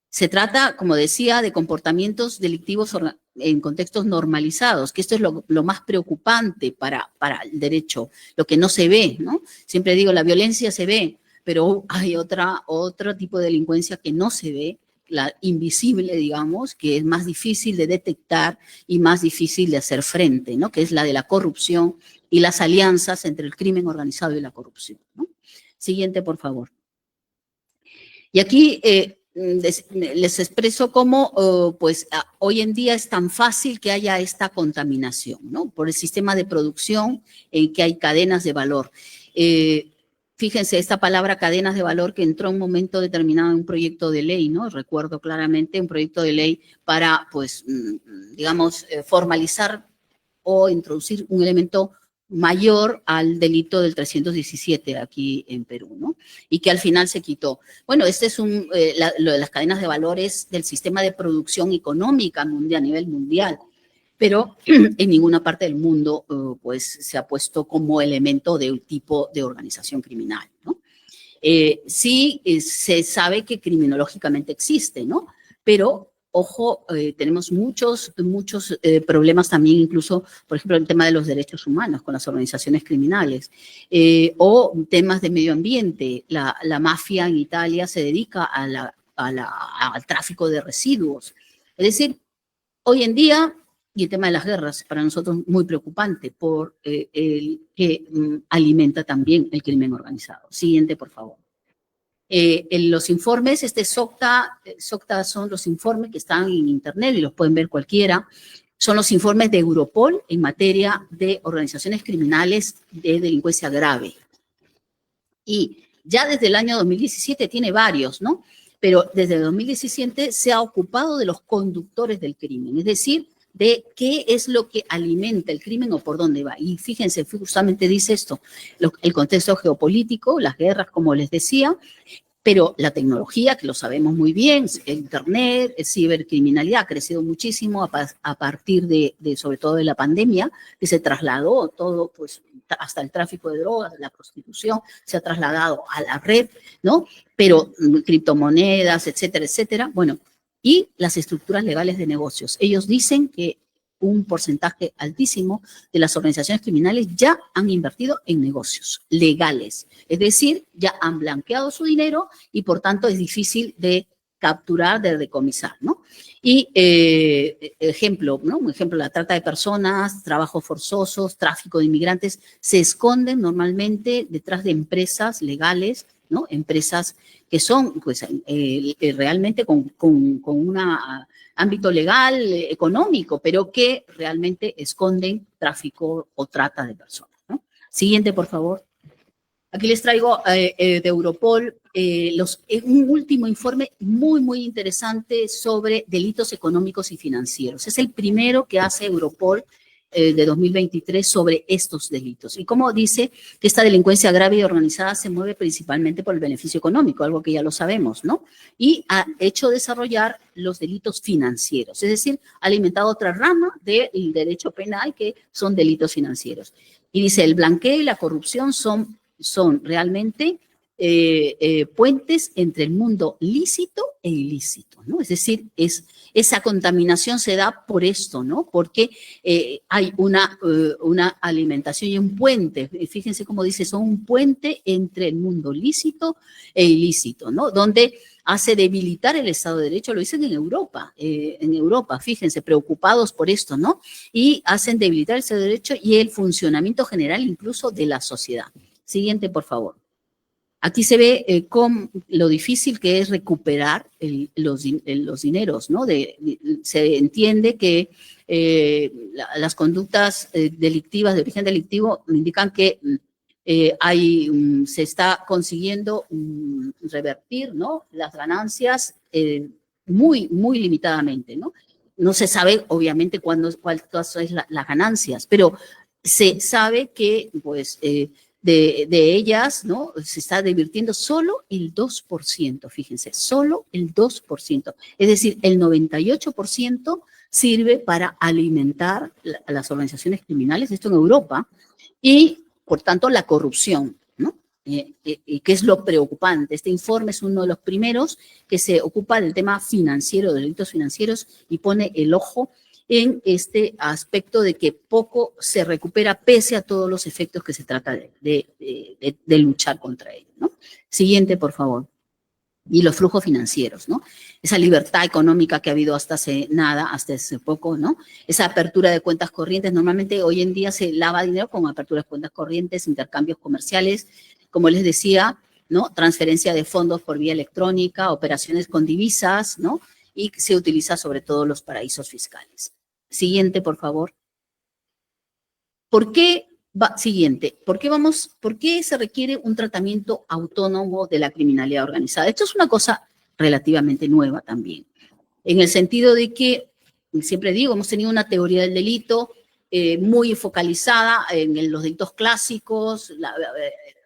Se trata, como decía, de comportamientos delictivos en contextos normalizados, que esto es lo más preocupante para el derecho, lo que no se ve, ¿no? Siempre digo, la violencia se ve, pero hay otro tipo de delincuencia que no se ve, la invisible, digamos, que es más difícil de detectar y más difícil de hacer frente, ¿no? Que es la de la corrupción y las alianzas entre el crimen organizado y la corrupción, ¿no? Siguiente, por favor. Y aquí les expreso cómo, pues, hoy en día es tan fácil que haya esta contaminación, ¿no? Por el sistema de producción en que hay cadenas de valor. Fíjense, esta palabra cadenas de valor que entró en un momento determinado en un proyecto de ley, ¿no? Recuerdo claramente un proyecto de ley para, pues, digamos, formalizar o introducir un elemento mayor al delito del 317 aquí en Perú, ¿no? Y que al final se quitó. Bueno, este es lo de las cadenas de valores del sistema de producción económica mundial, a nivel mundial, pero en ninguna parte del mundo pues se ha puesto como elemento de un tipo de organización criminal, ¿no? Sí se sabe que criminológicamente existe, ¿no? Pero ojo, tenemos muchos problemas también, incluso, por ejemplo, el tema de los derechos humanos con las organizaciones criminales, o temas de medio ambiente. La mafia en Italia se dedica al tráfico de residuos. Es decir, hoy en día, y el tema de las guerras, para nosotros muy preocupante, por el que alimenta también el crimen organizado. Siguiente, por favor. En los informes, SOCTA son los informes que están en internet y los pueden ver cualquiera, son los informes de Europol en materia de organizaciones criminales de delincuencia grave. Y ya desde el año 2017 tiene varios, ¿no? Pero desde el 2017 se ha ocupado de los conductores del crimen, es decir, de qué es lo que alimenta el crimen o por dónde va. Y fíjense, justamente dice esto, el contexto geopolítico, las guerras, como les decía, pero la tecnología, que lo sabemos muy bien, el Internet, el cibercriminalidad ha crecido muchísimo a partir de, sobre todo de la pandemia, que se trasladó todo, pues, hasta el tráfico de drogas, la prostitución, se ha trasladado a la red, ¿no? Pero criptomonedas, etcétera, etcétera. Bueno, y las estructuras legales de negocios. Ellos dicen que un porcentaje altísimo de las organizaciones criminales ya han invertido en negocios legales. Es decir, ya han blanqueado su dinero y por tanto es difícil de capturar, de decomisar, ¿no? Y ejemplo, ¿no? Un ejemplo, la trata de personas, trabajos forzosos, tráfico de inmigrantes, se esconden normalmente detrás de empresas legales, ¿no? Empresas que son, pues, realmente con un ámbito legal, económico, pero que realmente esconden tráfico o trata de personas, ¿no? Siguiente, por favor. Aquí les traigo de Europol un último informe muy interesante sobre delitos económicos y financieros. Es el primero que hace Europol de 2023 sobre estos delitos. Y como dice que esta delincuencia grave y organizada se mueve principalmente por el beneficio económico, algo que ya lo sabemos, ¿no? Y ha hecho desarrollar los delitos financieros, es decir, ha alimentado otra rama del derecho penal que son delitos financieros. Y dice, el blanqueo y la corrupción son realmente puentes entre el mundo lícito e ilícito, ¿no? Es decir, esa contaminación se da por esto, ¿no? Porque hay una alimentación y un puente, fíjense cómo dice, son un puente entre el mundo lícito e ilícito, ¿no? Donde hace debilitar el Estado de Derecho, lo dicen en Europa, fíjense, preocupados por esto, ¿no? Y hacen debilitar el Estado de Derecho y el funcionamiento general incluso de la sociedad. Siguiente, por favor. Aquí se ve lo difícil que es recuperar los dineros, ¿no? Se entiende que las conductas delictivas de origen delictivo indican que se está consiguiendo revertir, ¿no? Las ganancias muy limitadamente, ¿no? No se sabe, obviamente, cuáles son las ganancias, pero se sabe que, pues, de ellas, ¿no? Se está divirtiendo solo el 2%, fíjense, solo el 2%. Es decir, el 98% sirve para alimentar a las organizaciones criminales, esto en Europa, y por tanto la corrupción, ¿no? Que es lo preocupante. Este informe es uno de los primeros que se ocupa del tema financiero, de delitos financieros, y pone el ojo en este aspecto de que poco se recupera pese a todos los efectos que se trata de luchar contra ellos, ¿no? Siguiente, por favor. Y los flujos financieros, ¿no? Esa libertad económica que ha habido hasta hace poco, ¿no? Esa apertura de cuentas corrientes, normalmente hoy en día se lava dinero con aperturas de cuentas corrientes, intercambios comerciales, como les decía, ¿no? Transferencia de fondos por vía electrónica, operaciones con divisas, ¿no? Y se utiliza sobre todo los paraísos fiscales. Siguiente, por favor. Siguiente, ¿por qué se requiere un tratamiento autónomo de la criminalidad organizada? Esto es una cosa relativamente nueva también, en el sentido de que, siempre digo, hemos tenido una teoría del delito muy focalizada en los delitos clásicos,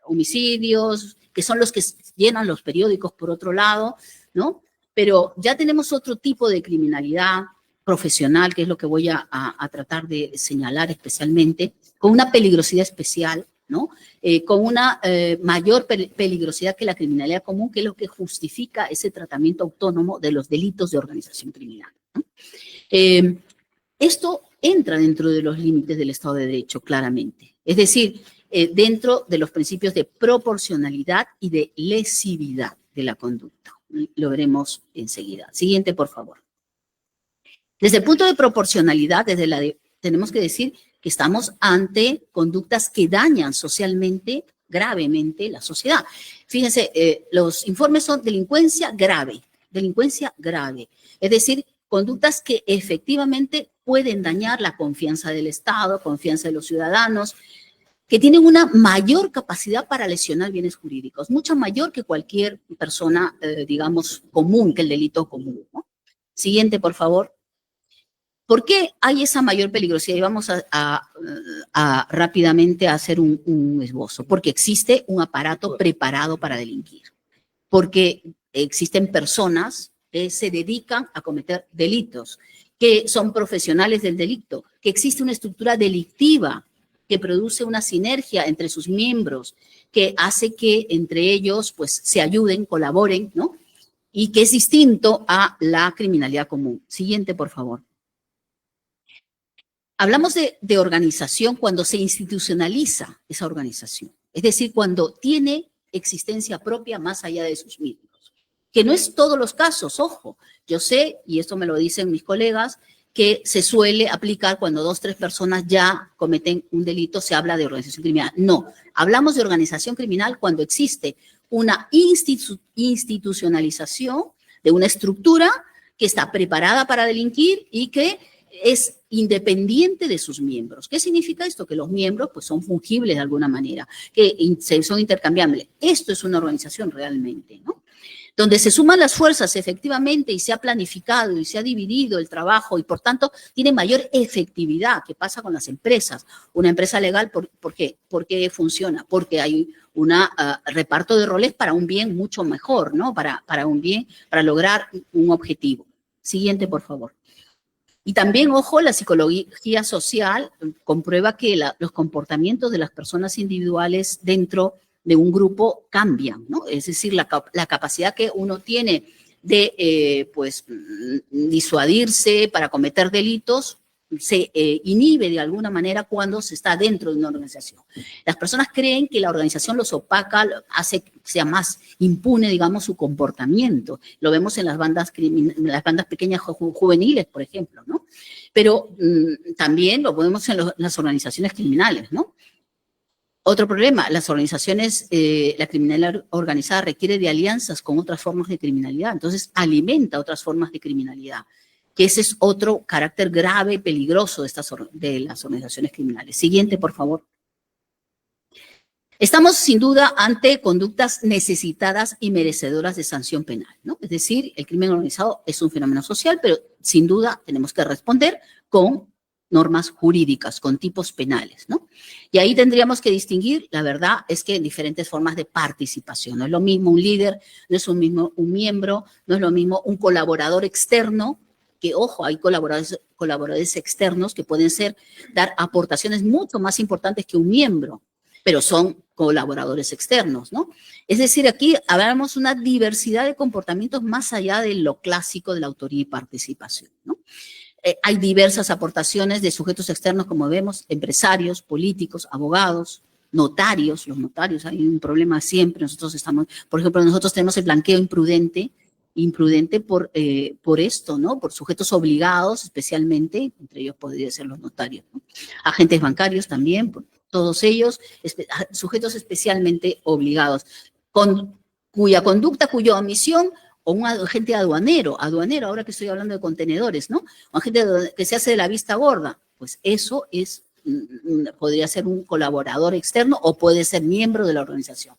homicidios, que son los que llenan los periódicos por otro lado, ¿no? Pero ya tenemos otro tipo de criminalidad profesional, que es lo que voy a tratar de señalar especialmente, con una peligrosidad especial, ¿no? Con una mayor peligrosidad que la criminalidad común, que es lo que justifica ese tratamiento autónomo de los delitos de organización criminal, ¿no? Esto entra dentro de los límites del Estado de Derecho, claramente. Es decir, dentro de los principios de proporcionalidad y de lesividad de la conducta. Lo veremos enseguida. Siguiente, por favor. Desde el punto de proporcionalidad, tenemos que decir que estamos ante conductas que dañan socialmente, gravemente, la sociedad. Fíjense, los informes son delincuencia grave, es decir, conductas que efectivamente pueden dañar la confianza del Estado, confianza de los ciudadanos, que tienen una mayor capacidad para lesionar bienes jurídicos, mucho mayor que cualquier persona, digamos, común, que el delito común, ¿no? Siguiente, por favor. ¿Por qué hay esa mayor peligrosidad? Y vamos a rápidamente hacer un esbozo. Porque existe un aparato preparado para delinquir. Porque existen personas que se dedican a cometer delitos, que son profesionales del delito, que existe una estructura delictiva que produce una sinergia entre sus miembros, que hace que entre ellos pues se ayuden, colaboren, ¿no? Y que es distinto a la criminalidad común. Siguiente, por favor. Hablamos de organización cuando se institucionaliza esa organización, es decir, cuando tiene existencia propia más allá de sus miembros, que no es todos los casos, ojo, yo sé, y esto me lo dicen mis colegas, que se suele aplicar cuando 2 o 3 personas ya cometen un delito, se habla de organización criminal. No, hablamos de organización criminal cuando existe una institucionalización de una estructura que está preparada para delinquir y que es independiente de sus miembros. ¿Qué significa esto? Que los miembros pues, son fungibles de alguna manera, que son intercambiables. Esto es una organización realmente, ¿no? Donde se suman las fuerzas efectivamente y se ha planificado y se ha dividido el trabajo y por tanto tiene mayor efectividad. ¿Qué pasa con las empresas? Una empresa legal, ¿por qué? ¿Por qué funciona? Porque hay un reparto de roles para un bien mucho mejor, ¿no? Para un bien, para lograr un objetivo. Siguiente, por favor. Y también, ojo, la psicología social comprueba que los comportamientos de las personas individuales dentro de un grupo cambian, ¿no? Es decir, la capacidad que uno tiene de, pues, disuadirse para cometer delitos se inhibe de alguna manera cuando se está dentro de una organización. Las personas creen que la organización los opaca, hace que sea más impune, digamos, su comportamiento. Lo vemos en las bandas pequeñas juveniles, por ejemplo, ¿no? Pero también lo vemos en las organizaciones criminales, ¿no? Otro problema, las organizaciones, la criminalidad organizada requiere de alianzas con otras formas de criminalidad, entonces alimenta otras formas de criminalidad, que ese es otro carácter grave, peligroso de las organizaciones criminales. Siguiente, por favor. Estamos sin duda ante conductas necesitadas y merecedoras de sanción penal, ¿no? Es decir, el crimen organizado es un fenómeno social, pero sin duda tenemos que responder con normas jurídicas, con tipos penales, ¿no? Y ahí tendríamos que distinguir, la verdad es que en diferentes formas de participación. No es lo mismo un líder, no es lo mismo un miembro, no es lo mismo un colaborador externo, que, ojo, hay colaboradores externos que pueden dar aportaciones mucho más importantes que un miembro, pero son colaboradores externos, ¿no? Es decir, aquí hablamos una diversidad de comportamientos más allá de lo clásico de la autoría y participación, ¿no? Hay diversas aportaciones de sujetos externos, como vemos, empresarios, políticos, abogados, notarios. Los notarios, hay un problema siempre. Por ejemplo, nosotros tenemos el blanqueo imprudente por esto, ¿no? Por sujetos obligados, especialmente, entre ellos podrían ser los notarios, ¿no? Agentes bancarios también, todos ellos, sujetos especialmente obligados. cuya conducta, cuya omisión, o un agente aduanero, ahora que estoy hablando de contenedores, ¿no? Un agente que se hace de la vista gorda, pues eso podría ser un colaborador externo o puede ser miembro de la organización.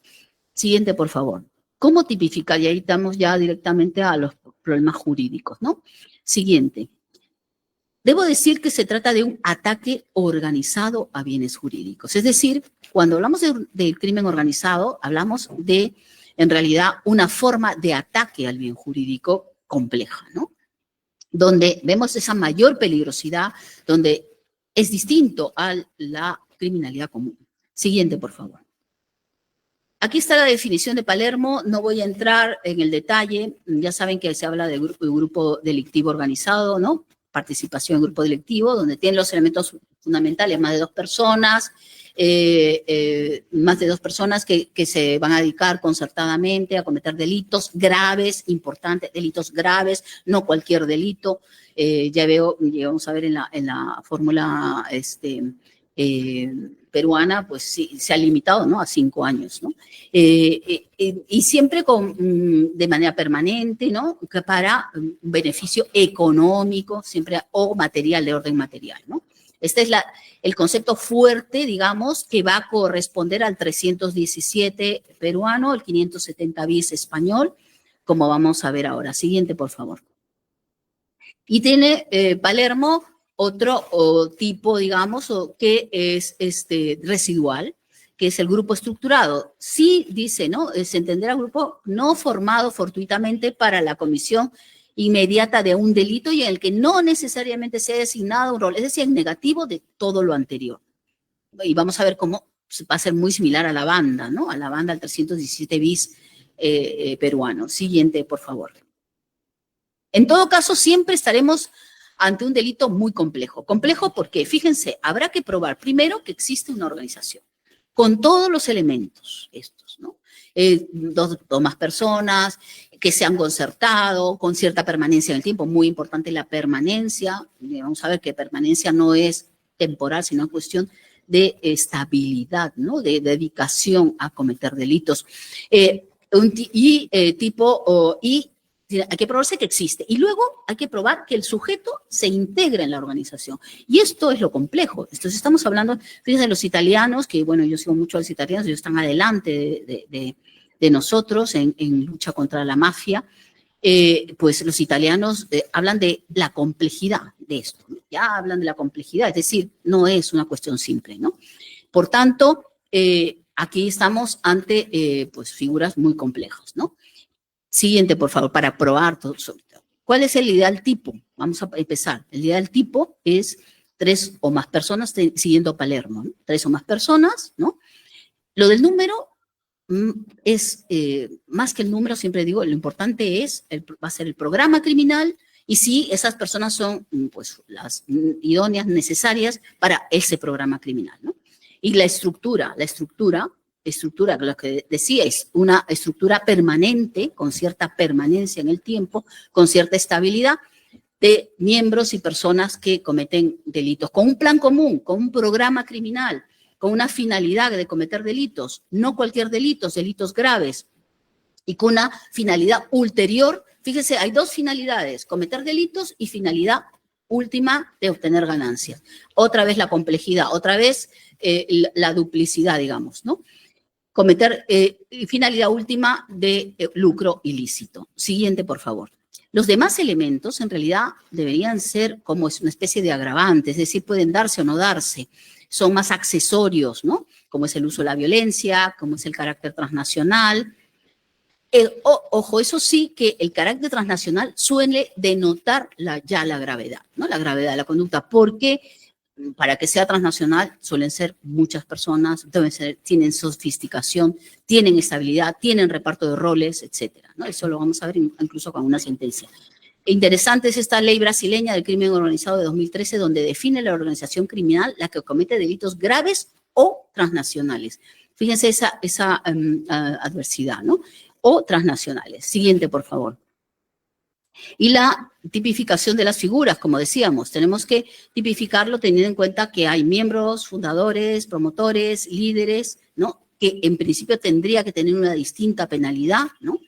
Siguiente, por favor. ¿Cómo tipificar? Y ahí estamos ya directamente a los problemas jurídicos, ¿no? Siguiente. Debo decir que se trata de un ataque organizado a bienes jurídicos. Es decir, cuando hablamos del crimen organizado, hablamos de, en realidad, una forma de ataque al bien jurídico compleja, ¿no? Donde vemos esa mayor peligrosidad, donde es distinto a la criminalidad común. Siguiente, por favor. Aquí está la definición de Palermo, no voy a entrar en el detalle, ya saben que se habla de grupo delictivo organizado, ¿no? Participación en grupo delictivo, donde tienen los elementos fundamentales, más de dos personas que se van a dedicar concertadamente a cometer delitos graves, importantes, delitos graves, no cualquier delito. Ya vamos a ver en la fórmula peruana, pues sí, se ha limitado, ¿no? A 5 años, ¿no? Y siempre de manera permanente, ¿no? Que para un beneficio económico, siempre, o material, de orden material, ¿no? Este es el concepto fuerte, digamos, que va a corresponder al 317 peruano, el 570 bis español, como vamos a ver ahora. Siguiente, por favor. Y tiene Palermo otro tipo, digamos, que es residual, que es el grupo estructurado. Sí dice, ¿no? Se entenderá grupo no formado fortuitamente para la comisión inmediata de un delito y en el que no necesariamente se ha designado un rol, es decir, el negativo de todo lo anterior. Y vamos a ver cómo va a ser muy similar a la banda, ¿no? A la banda al 317 bis peruano. Siguiente, por favor. En todo caso, siempre estaremos ante un delito muy complejo. Complejo porque, fíjense, habrá que probar primero que existe una organización con todos los elementos estos, ¿no? Dos o más personas que se han concertado con cierta permanencia en el tiempo, muy importante la permanencia. Vamos a ver que permanencia no es temporal, sino es cuestión de estabilidad, ¿no? De dedicación a cometer delitos. Hay que probarse que existe. Y luego hay que probar que el sujeto se integra en la organización. Y esto es lo complejo. Entonces estamos hablando, fíjense, de los italianos, que bueno, yo sigo mucho a los italianos, ellos están adelante de nosotros en lucha contra la mafia. Pues los italianos hablan de la complejidad de esto, ¿no? Ya hablan de la complejidad, es decir, no es una cuestión simple, ¿no? Por tanto, aquí estamos ante pues figuras muy complejas, ¿no? Siguiente, por favor, para probar todo. ¿Cuál es el ideal tipo? Vamos a empezar. El ideal tipo es 3 o más personas, siguiendo Palermo, ¿no? 3 o más personas, ¿no? Lo del número es, más que el número, siempre digo, lo importante va a ser el programa criminal y si esas personas son, pues, las idóneas necesarias para ese programa criminal, ¿no? Y la estructura, lo que decía, es una estructura permanente, con cierta permanencia en el tiempo, con cierta estabilidad de miembros y personas que cometen delitos, con un plan común, con un programa criminal, con una finalidad de cometer delitos, no cualquier delito, delitos graves, y con una finalidad ulterior. Fíjese, hay 2 finalidades, cometer delitos y finalidad última de obtener ganancias. Otra vez la complejidad, otra vez la duplicidad, digamos, ¿no? Cometer finalidad última de lucro ilícito. Siguiente, por favor. Los demás elementos, en realidad, deberían ser como una especie de agravante, es decir, pueden darse o no darse. Son más accesorios, ¿no? Como es el uso de la violencia, como es el carácter transnacional. Ojo, eso sí, que el carácter transnacional suele denotar ya la gravedad, ¿no? La gravedad de la conducta, porque para que sea transnacional suelen ser muchas personas, tienen sofisticación, tienen estabilidad, tienen reparto de roles, etcétera, ¿no? Eso lo vamos a ver incluso con una sentencia. Interesante es esta ley brasileña del crimen organizado de 2013, donde define la organización criminal la que comete delitos graves o transnacionales. Fíjense esa adversidad, ¿no? O transnacionales. Siguiente, por favor. Y la tipificación de las figuras, como decíamos, tenemos que tipificarlo teniendo en cuenta que hay miembros, fundadores, promotores, líderes, ¿no? que en principio tendría que tener una distinta penalidad, ¿no?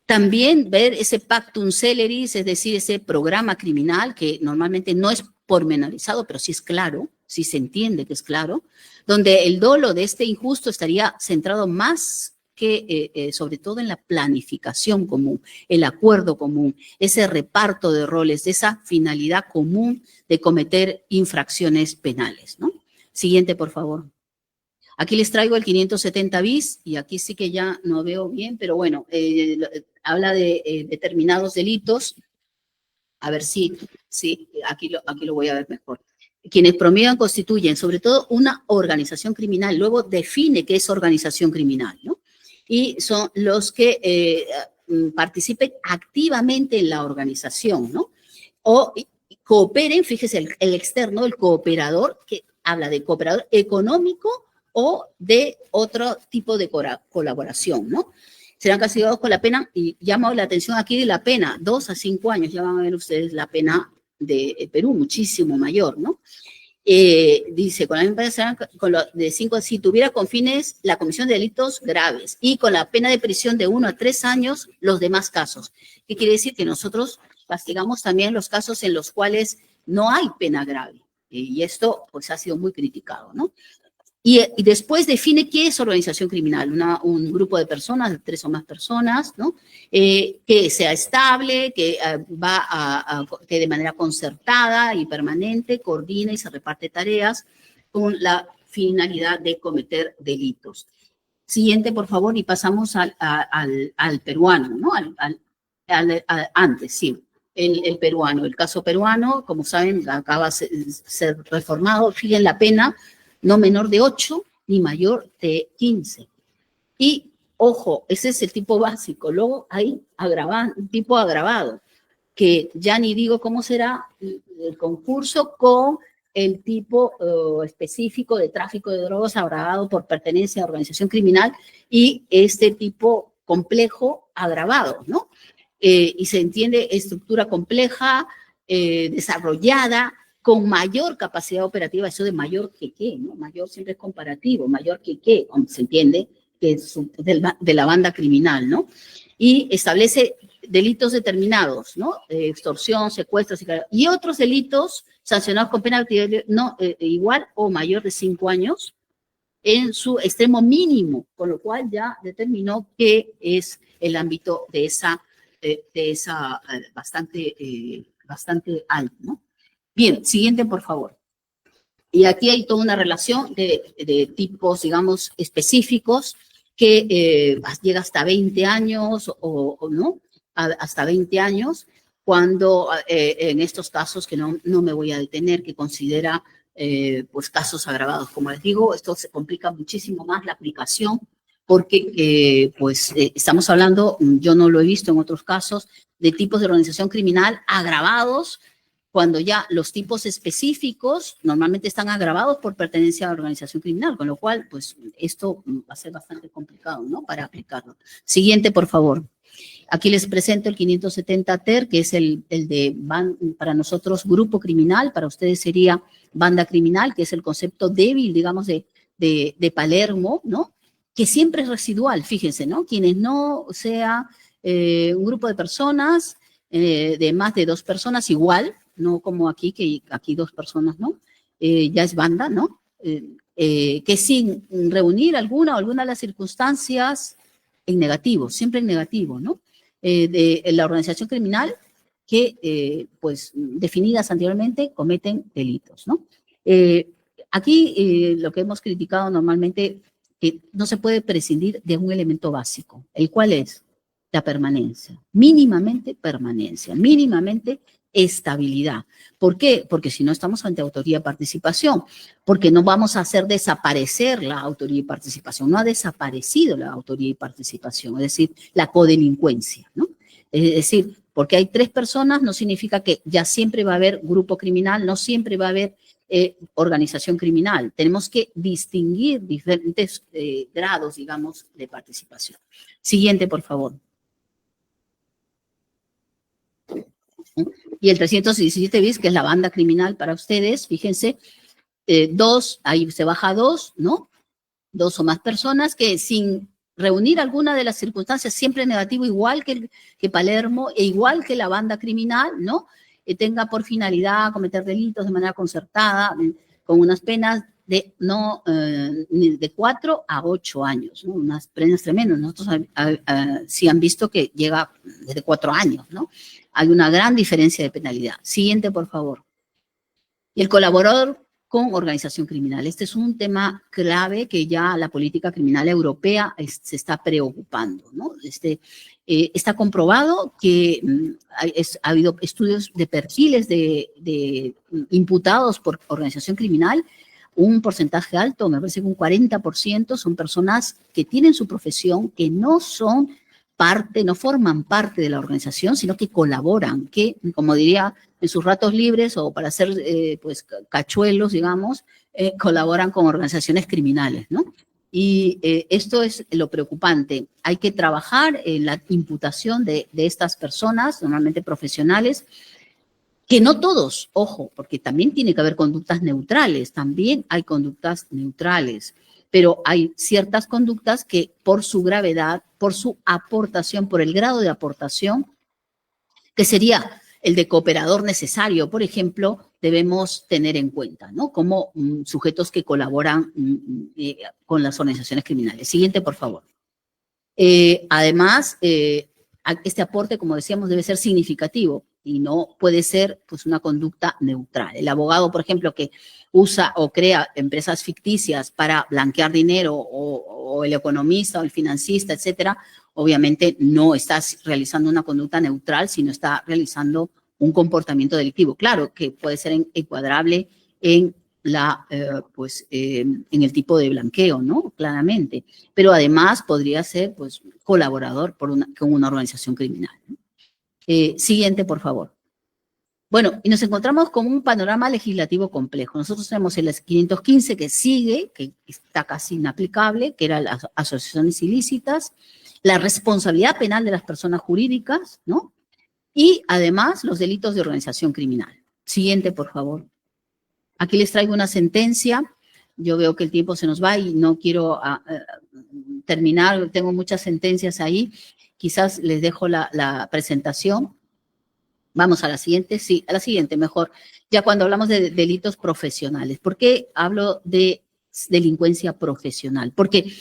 También ver ese pactum celeris, es decir, ese programa criminal que normalmente no es pormenorizado, pero sí es claro, sí se entiende que es claro, donde el dolo de este injusto estaría centrado más que sobre todo en la planificación común, el acuerdo común, ese reparto de roles, de esa finalidad común de cometer infracciones penales, ¿no? Siguiente, por favor. Aquí les traigo el 570 bis y aquí sí que ya no veo bien, pero bueno, habla de determinados delitos. A ver si aquí lo voy a ver mejor. Quienes promuevan, constituyen, sobre todo, una organización criminal. Luego define qué es organización criminal, ¿no? Y son los que participen activamente en la organización, ¿no? O cooperen, fíjese, el externo, el cooperador, que habla de cooperador económico o de otro tipo de colaboración, ¿no? Serán castigados con la pena, y llamo la atención aquí de la pena, 2 a 5 años, ya van a ver ustedes la pena de Perú, muchísimo mayor, ¿no? Dice, con la misma pena serán de 5, si tuviera con fines la comisión de delitos graves, y con la pena de prisión de 1 a 3 años, los demás casos. ¿Qué quiere decir? Que nosotros castigamos también los casos en los cuales no hay pena grave, y esto pues ha sido muy criticado, ¿no? Y después define qué es organización criminal, un grupo de personas, de 3 o más personas, ¿no? Que sea estable, que que de manera concertada y permanente coordina y se reparte tareas con la finalidad de cometer delitos. Siguiente, por favor, y pasamos al peruano, ¿no? Antes, sí. El peruano, el caso peruano, como saben, acaba de ser reformado, fijen la pena, no menor de 8 ni mayor de 15. Y, ojo, ese es el tipo básico. Luego hay tipo agravado, que ya ni digo cómo será el concurso con el tipo específico de tráfico de drogas agravado por pertenencia a organización criminal y este tipo complejo agravado, ¿no? Y se entiende estructura compleja, desarrollada, con mayor capacidad operativa, eso de mayor que qué, ¿no? Mayor siempre es comparativo, mayor que qué, se entiende que es de la banda criminal, ¿no? Y establece delitos determinados, ¿no? Extorsión, secuestros y otros delitos sancionados con pena no, igual o mayor de 5 años en su extremo mínimo, con lo cual ya determinó que es el ámbito de esa bastante alto, ¿no? Bien, siguiente, por favor. Y aquí hay toda una relación de tipos, digamos, específicos que llega hasta 20 años o no, hasta 20 años, cuando en estos casos que no me voy a detener, que considera pues casos agravados. Como les digo, esto se complica muchísimo más la aplicación porque estamos hablando, yo no lo he visto en otros casos, de tipos de organización criminal agravados, cuando ya los tipos específicos normalmente están agravados por pertenencia a la organización criminal, con lo cual, pues, esto va a ser bastante complicado, ¿no?, para aplicarlo. Siguiente, por favor. Aquí les presento el 570 TER, que es el de, para nosotros, grupo criminal, para ustedes sería banda criminal, que es el concepto débil, digamos, de Palermo, ¿no?, que siempre es residual, fíjense, ¿no?, quienes no sea un grupo de personas, de más de 2 personas, igual, no como aquí, que aquí 2 personas, ¿no? Ya es banda, ¿no? Que sin reunir alguna de las circunstancias en negativo, siempre en negativo, ¿no? De la organización criminal que, pues, definidas anteriormente, cometen delitos, ¿no? Aquí lo que hemos criticado normalmente, que no se puede prescindir de un elemento básico, el cual es la permanencia, mínimamente estabilidad. ¿Por qué? Porque si no estamos ante autoría y participación, porque no vamos a hacer desaparecer la autoría y participación, no ha desaparecido la autoría y participación, es decir, la codelincuencia, ¿no? Es decir, porque hay 3 personas no significa que ya siempre va a haber grupo criminal, no siempre va a haber organización criminal. Tenemos que distinguir diferentes grados, digamos, de participación. Siguiente, por favor. Y el 317 bis, que es la banda criminal para ustedes, fíjense, 2, ahí se baja 2, ¿no? 2 o más personas que sin reunir alguna de las circunstancias, siempre negativo, igual que Palermo e igual que la banda criminal, ¿no? Tenga por finalidad cometer delitos de manera concertada, con unas penas de 4 a 8 años, ¿no? Unas penas tremendas. Nosotros sí han visto que llega desde 4 años, ¿no? Hay una gran diferencia de penalidad. Siguiente, por favor. Y el colaborador con organización criminal. Este es un tema clave que ya la política criminal europea se está preocupando, ¿no? Está comprobado que ha habido estudios de perfiles de imputados por organización criminal. Un porcentaje alto, me parece que un 40%, son personas que tienen su profesión, que no son parte, no forman parte de la organización, sino que colaboran, que, como diría, en sus ratos libres o para hacer pues cachuelos, digamos, colaboran con organizaciones criminales, ¿no? Y esto es lo preocupante. Hay que trabajar en la imputación de estas personas, normalmente profesionales, que no todos, ojo, porque también tiene que haber conductas neutrales, también hay conductas neutrales, pero hay ciertas conductas que por su gravedad, por su aportación, por el grado de aportación, que sería el de cooperador necesario, por ejemplo, debemos tener en cuenta, ¿no? Como sujetos que colaboran con las organizaciones criminales. Siguiente, por favor. Además, este aporte, como decíamos, debe ser significativo y no puede ser pues una conducta neutral. El abogado, por ejemplo, que usa o crea empresas ficticias para blanquear dinero o el economista o el financista, etcétera, obviamente no está realizando una conducta neutral, sino está realizando un comportamiento delictivo. Claro que puede ser encuadrable en en el tipo de blanqueo, ¿no? Claramente. Pero además podría ser, pues, colaborador con una organización criminal, ¿no? Siguiente, por favor. Bueno, y nos encontramos con un panorama legislativo complejo. Nosotros tenemos el 515 que sigue, que está casi inaplicable, que era las asociaciones ilícitas, la responsabilidad penal de las personas jurídicas, ¿no? Y además los delitos de organización criminal. Siguiente, por favor. Aquí les traigo una sentencia. Yo veo que el tiempo se nos va y no quiero terminar. Tengo muchas sentencias ahí. Quizás les dejo la presentación. Vamos a la siguiente. Sí, a la siguiente, mejor. Ya cuando hablamos de delitos profesionales. ¿Por qué hablo de delincuencia profesional? Porque,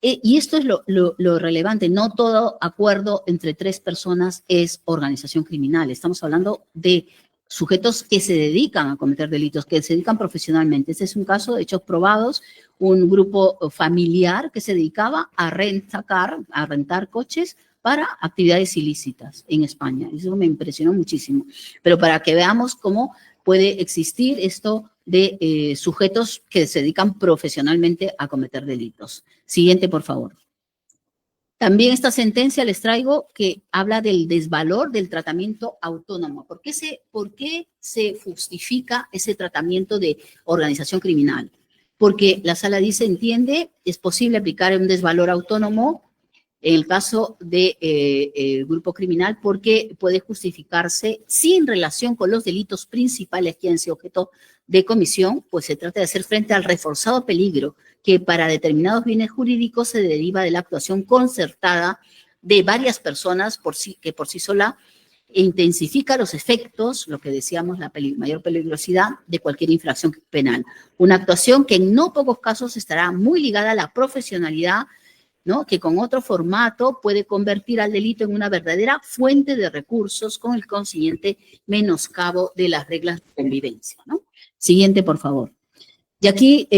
y esto es lo relevante, no todo acuerdo entre 3 personas es organización criminal. Estamos hablando de sujetos que se dedican a cometer delitos, que se dedican profesionalmente. Este es un caso de hechos probados, un grupo familiar que se dedicaba a rentar coches para actividades ilícitas en España. Eso me impresionó muchísimo. Pero para que veamos cómo puede existir esto de sujetos que se dedican profesionalmente a cometer delitos. Siguiente, por favor. También esta sentencia les traigo que habla del desvalor del tratamiento autónomo. ¿Por qué se justifica ese tratamiento de organización criminal? Porque la sala dice, entiende, es posible aplicar un desvalor autónomo en el caso de grupo criminal porque puede justificarse sin relación con los delitos principales que han sido objeto de comisión, pues se trata de hacer frente al reforzado peligro que para determinados bienes jurídicos se deriva de la actuación concertada de varias personas que por sí sola intensifica los efectos, lo que decíamos, la mayor peligrosidad de cualquier infracción penal. Una actuación que en no pocos casos estará muy ligada a la profesionalidad, ¿no? Que con otro formato puede convertir al delito en una verdadera fuente de recursos con el consiguiente menoscabo de las reglas de convivencia, ¿no? Siguiente, por favor. Y aquí,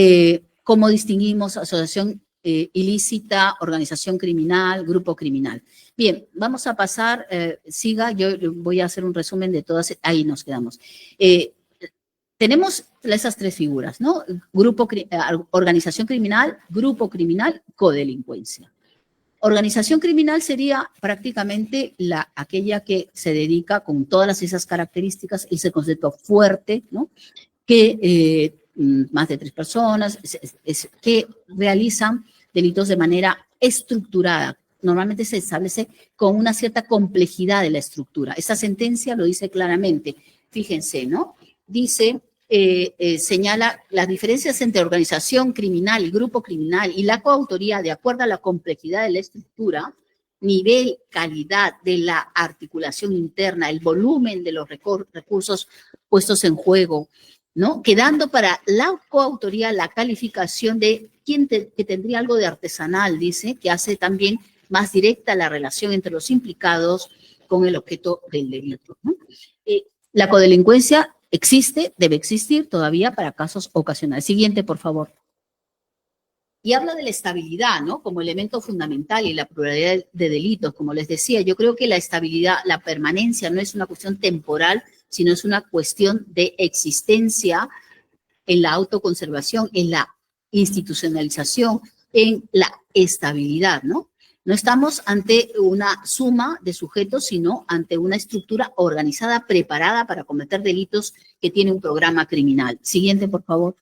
¿cómo distinguimos asociación ilícita, organización criminal, grupo criminal? Bien, vamos a pasar, siga, yo voy a hacer un resumen de todas, ahí nos quedamos. Tenemos esas 3 figuras, ¿no? Organización criminal, grupo criminal, codelincuencia. Organización criminal sería prácticamente aquella que se dedica con todas esas características, ese concepto fuerte, ¿no? Que más de 3 personas, que realizan delitos de manera estructurada. Normalmente se establece con una cierta complejidad de la estructura. Esta sentencia lo dice claramente. Fíjense, ¿no? Dice señala las diferencias entre organización criminal y grupo criminal y la coautoría de acuerdo a la complejidad de la estructura, nivel, calidad de la articulación interna, el volumen de los recursos puestos en juego, ¿no? Quedando para la coautoría la calificación de que tendría algo de artesanal, dice, que hace también más directa la relación entre los implicados con el objeto del delito, ¿no? La codelincuencia existe, debe existir todavía para casos ocasionales. Siguiente, por favor. Y habla de la estabilidad, ¿no? Como elemento fundamental y la pluralidad de delitos. Como les decía, yo creo que la estabilidad, la permanencia no es una cuestión temporal, sino es una cuestión de existencia en la autoconservación, en la institucionalización, en la estabilidad, ¿no? No estamos ante una suma de sujetos, sino ante una estructura organizada, preparada para cometer delitos que tiene un programa criminal. Siguiente, por favor.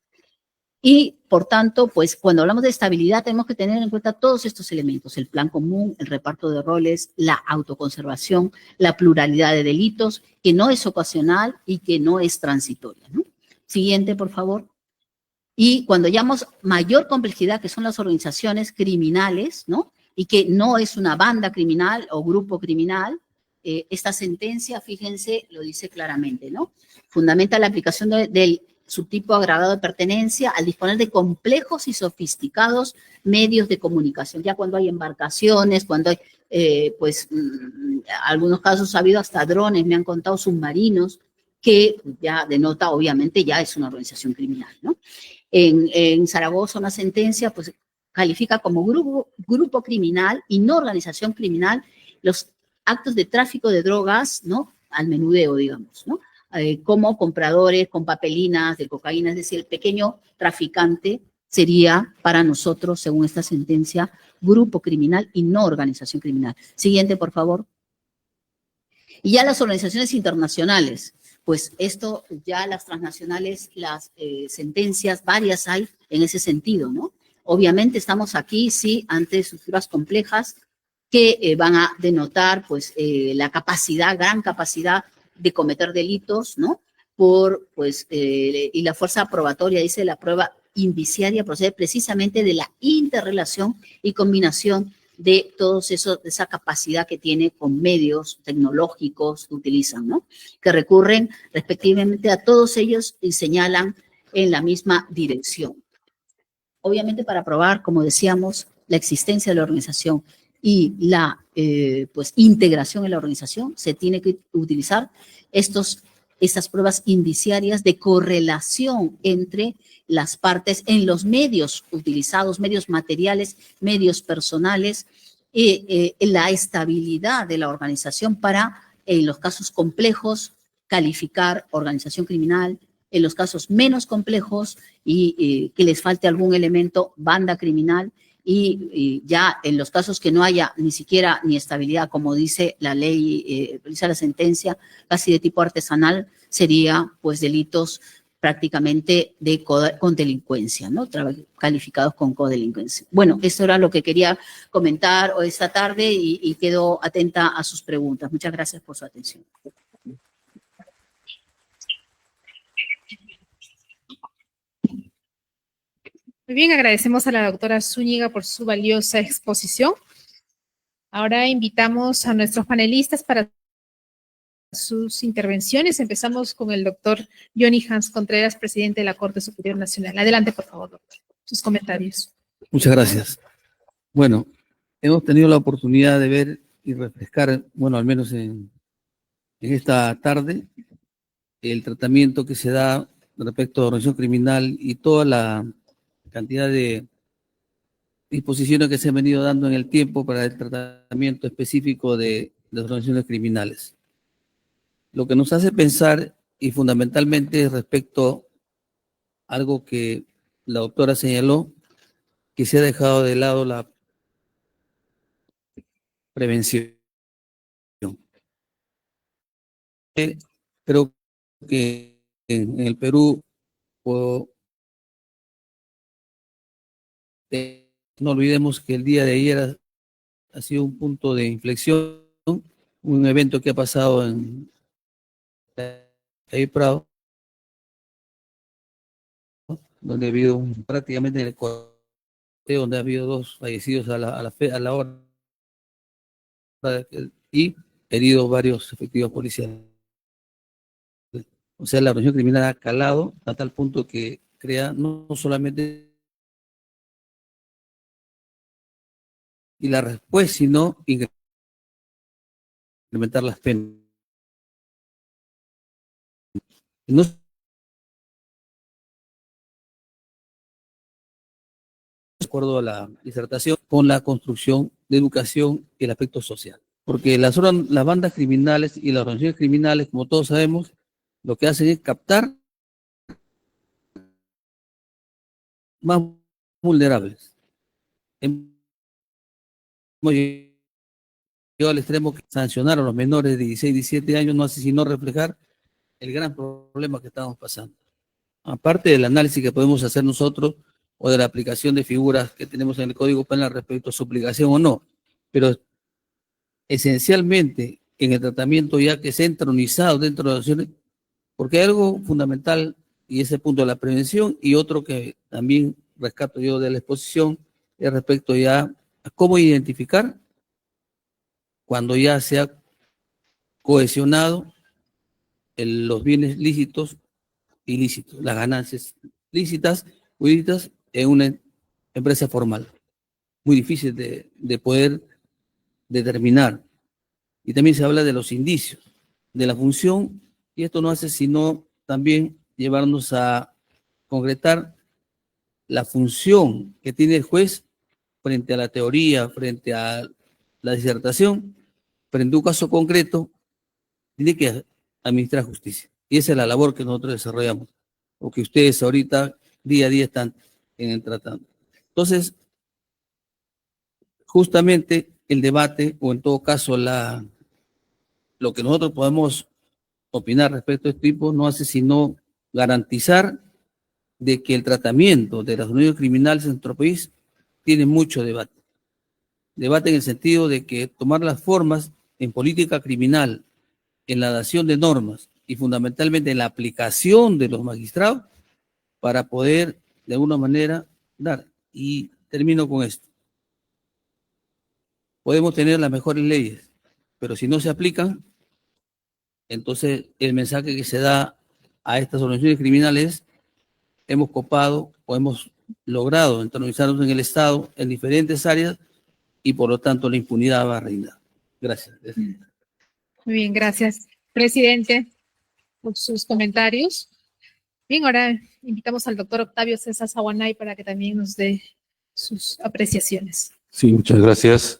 Y, por tanto, pues cuando hablamos de estabilidad tenemos que tener en cuenta todos estos elementos, el plan común, el reparto de roles, la autoconservación, la pluralidad de delitos, que no es ocasional y que no es transitoria, ¿no? Siguiente, por favor. Y cuando llamamos mayor complejidad, que son las organizaciones criminales, ¿no? Y que no es una banda criminal o grupo criminal, esta sentencia, fíjense, lo dice claramente, ¿no? Fundamenta la aplicación del subtipo agravado de pertenencia al disponer de complejos y sofisticados medios de comunicación. Ya cuando hay embarcaciones, cuando hay, algunos casos ha habido hasta drones, me han contado submarinos, que ya denota, obviamente, ya es una organización criminal, ¿no? En Zaragoza una sentencia, pues, califica como grupo criminal y no organización criminal los actos de tráfico de drogas, ¿no? Al menudeo, digamos, ¿no? Como compradores con papelinas de cocaína, es decir, el pequeño traficante sería para nosotros, según esta sentencia, grupo criminal y no organización criminal. Siguiente, por favor. Y ya las organizaciones internacionales, pues esto ya las transnacionales, las sentencias, varias hay en ese sentido, ¿no? Obviamente estamos aquí, sí, ante estructuras complejas que van a denotar, pues, la capacidad, gran capacidad de cometer delitos, ¿no? Y la fuerza probatoria, dice, la prueba indiciaria procede precisamente de la interrelación y combinación de todos esos, de esa capacidad que tiene con medios tecnológicos que utilizan, ¿no? Que recurren respectivamente a todos ellos y señalan en la misma dirección. Obviamente para probar, como decíamos, la existencia de la organización y la integración en la organización, se tiene que utilizar estas pruebas indiciarias de correlación entre las partes en los medios utilizados, medios materiales, medios personales, la estabilidad de la organización para, en los casos complejos, calificar organización criminal, en los casos menos complejos y que les falte algún elemento, banda criminal, y ya en los casos que no haya ni siquiera ni estabilidad, como dice la ley, dice la sentencia, casi de tipo artesanal, sería pues delitos prácticamente con delincuencia, ¿no? Calificados con codelincuencia. Bueno, eso era lo que quería comentar hoy esta tarde y quedo atenta a sus preguntas. Muchas gracias por su atención. Muy bien, agradecemos a la doctora Zúñiga por su valiosa exposición. Ahora invitamos a nuestros panelistas para sus intervenciones. Empezamos con el doctor Johnny Hans Contreras, presidente de la Corte Superior Nacional. Adelante, por favor, doctor. Sus comentarios. Muchas gracias. Bueno, hemos tenido la oportunidad de ver y refrescar, bueno, al menos en esta tarde, el tratamiento que se da respecto a organización criminal y toda la cantidad de disposiciones que se han venido dando en el tiempo para el tratamiento específico de las organizaciones criminales. Lo que nos hace pensar, y fundamentalmente respecto a algo que la doctora señaló, que se ha dejado de lado la prevención. Creo que en el Perú no olvidemos que el día de ayer ha sido un punto de inflexión, un evento que ha pasado en Calle Prado, donde ha habido prácticamente en el Ecuador, donde ha habido 2 fallecidos a la hora y heridos varios efectivos policiales. O sea, la organización criminal ha calado a tal punto que crea no solamente y la respuesta, sino incrementar las penas. No de acuerdo a la disertación con la construcción de educación y el aspecto social. Porque las bandas criminales y las organizaciones criminales, como todos sabemos, lo que hacen es captar más vulnerables. Hemos llegado al extremo que sancionar a los menores de 16, 17 años no hace sino reflejar el gran problema que estamos pasando. Aparte del análisis que podemos hacer nosotros o de la aplicación de figuras que tenemos en el Código Penal respecto a su aplicación o no, pero esencialmente en el tratamiento ya que se ha entronizado dentro de las acciones, porque hay algo fundamental y ese punto de la prevención y otro que también rescato yo de la exposición es respecto ya a cómo identificar cuando ya se ha cohesionado los bienes lícitos, ilícitos, las ganancias lícitas o ilícitas en una empresa formal. Muy difícil de poder determinar. Y también se habla de los indicios, de la función, y esto no hace sino también llevarnos a concretar la función que tiene el juez frente a la teoría, frente a la disertación, frente a un caso concreto, tiene que administrar justicia. Y esa es la labor que nosotros desarrollamos, o que ustedes ahorita, día a día, están tratando. Entonces, justamente el debate, o en todo caso lo que nosotros podemos opinar respecto a este tipo, no hace sino garantizar de que el tratamiento de las unidades criminales en nuestro país tiene mucho debate. Debate en el sentido de que tomar las formas en política criminal, en la dación de normas y fundamentalmente en la aplicación de los magistrados para poder de alguna manera dar. Y termino con esto. Podemos tener las mejores leyes, pero si no se aplican, entonces el mensaje que se da a estas organizaciones criminales, hemos copado o hemos logrado entronizarnos en el Estado en diferentes áreas y por lo tanto la impunidad va a reinar. Gracias. Muy bien, gracias, presidente, por sus comentarios. Bien, ahora invitamos al doctor Octavio César Saguanay para que también nos dé sus apreciaciones. Sí, muchas gracias,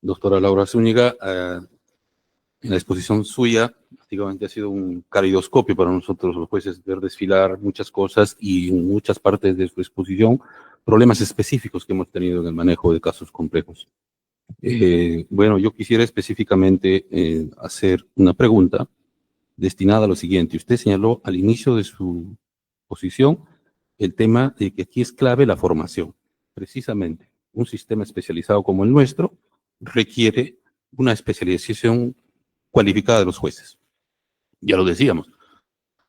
doctora Laura Zúñiga. En la exposición suya, prácticamente ha sido un caleidoscopio para nosotros los jueces ver desfilar muchas cosas y en muchas partes de su exposición problemas específicos que hemos tenido en el manejo de casos complejos. Bueno, yo quisiera específicamente hacer una pregunta destinada a lo siguiente. Usted señaló al inicio de su posición el tema de que aquí es clave la formación. Precisamente, un sistema especializado como el nuestro requiere una especialización cualificada de los jueces. Ya lo decíamos.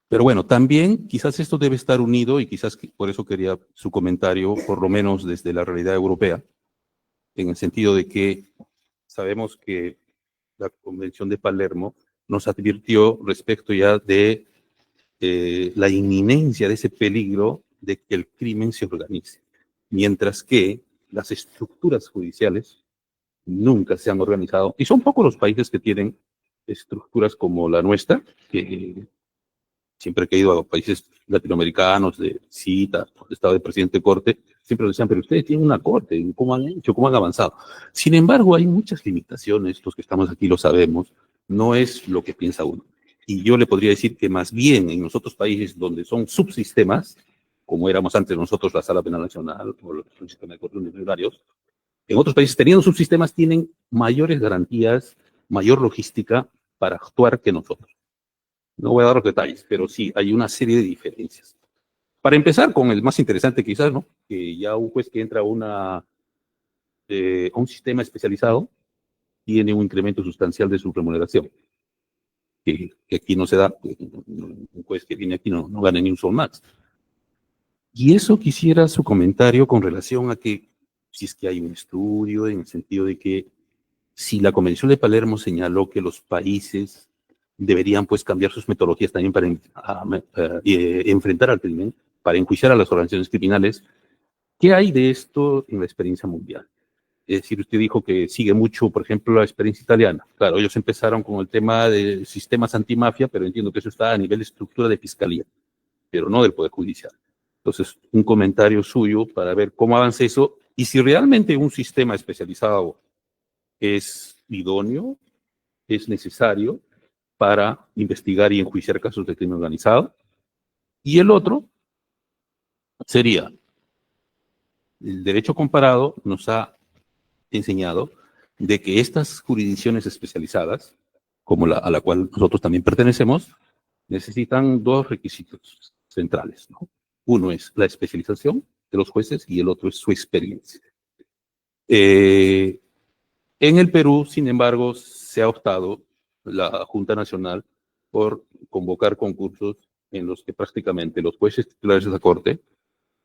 Pero bueno, también quizás esto debe estar unido, y quizás por eso quería su comentario, por lo menos desde la realidad europea, en el sentido de que sabemos que la Convención de Palermo nos advirtió respecto ya de la inminencia de ese peligro de que el crimen se organice, mientras que las estructuras judiciales nunca se han organizado, y son pocos los países que tienen estructuras como la nuestra, que siempre que he ido a países latinoamericanos de cita, de estado de presidente de corte, siempre decían, pero ustedes tienen una corte, ¿cómo han hecho? ¿Cómo han avanzado? Sin embargo, hay muchas limitaciones, los que estamos aquí lo sabemos, no es lo que piensa uno. Y yo le podría decir que más bien en los otros países donde son subsistemas, como éramos antes nosotros la Sala Penal Nacional o el sistema de cortes unitarios, en otros países teniendo subsistemas tienen mayores garantías, mayor logística para actuar que nosotros. No voy a dar los detalles, pero sí hay una serie de diferencias. Para empezar con el más interesante quizás, ¿no? Que ya un juez que entra a un sistema especializado tiene un incremento sustancial de su remuneración, que aquí no se da. Un juez que viene aquí no gana ni un sol más. Y eso quisiera su comentario con relación a que, si es que hay un estudio en el sentido de que si la Convención de Palermo señaló que los países deberían pues cambiar sus metodologías también para enfrentar al crimen, para enjuiciar a las organizaciones criminales, ¿qué hay de esto en la experiencia mundial? Es decir, usted dijo que sigue mucho, por ejemplo, la experiencia italiana. Claro, ellos empezaron con el tema de sistemas antimafia, pero entiendo que eso está a nivel de estructura de fiscalía, pero no del Poder Judicial. Entonces, un comentario suyo para ver cómo avanza eso y si realmente un sistema especializado es idóneo, es necesario para investigar y enjuiciar casos de crimen organizado. Y el otro sería, el derecho comparado nos ha enseñado de que estas jurisdicciones especializadas, como a la cual nosotros también pertenecemos, necesitan dos requisitos centrales, ¿no? Uno es la especialización de los jueces y el otro es su experiencia. En el Perú, sin embargo, se ha optado la Junta Nacional por convocar concursos en los que prácticamente los jueces titulares de la Corte,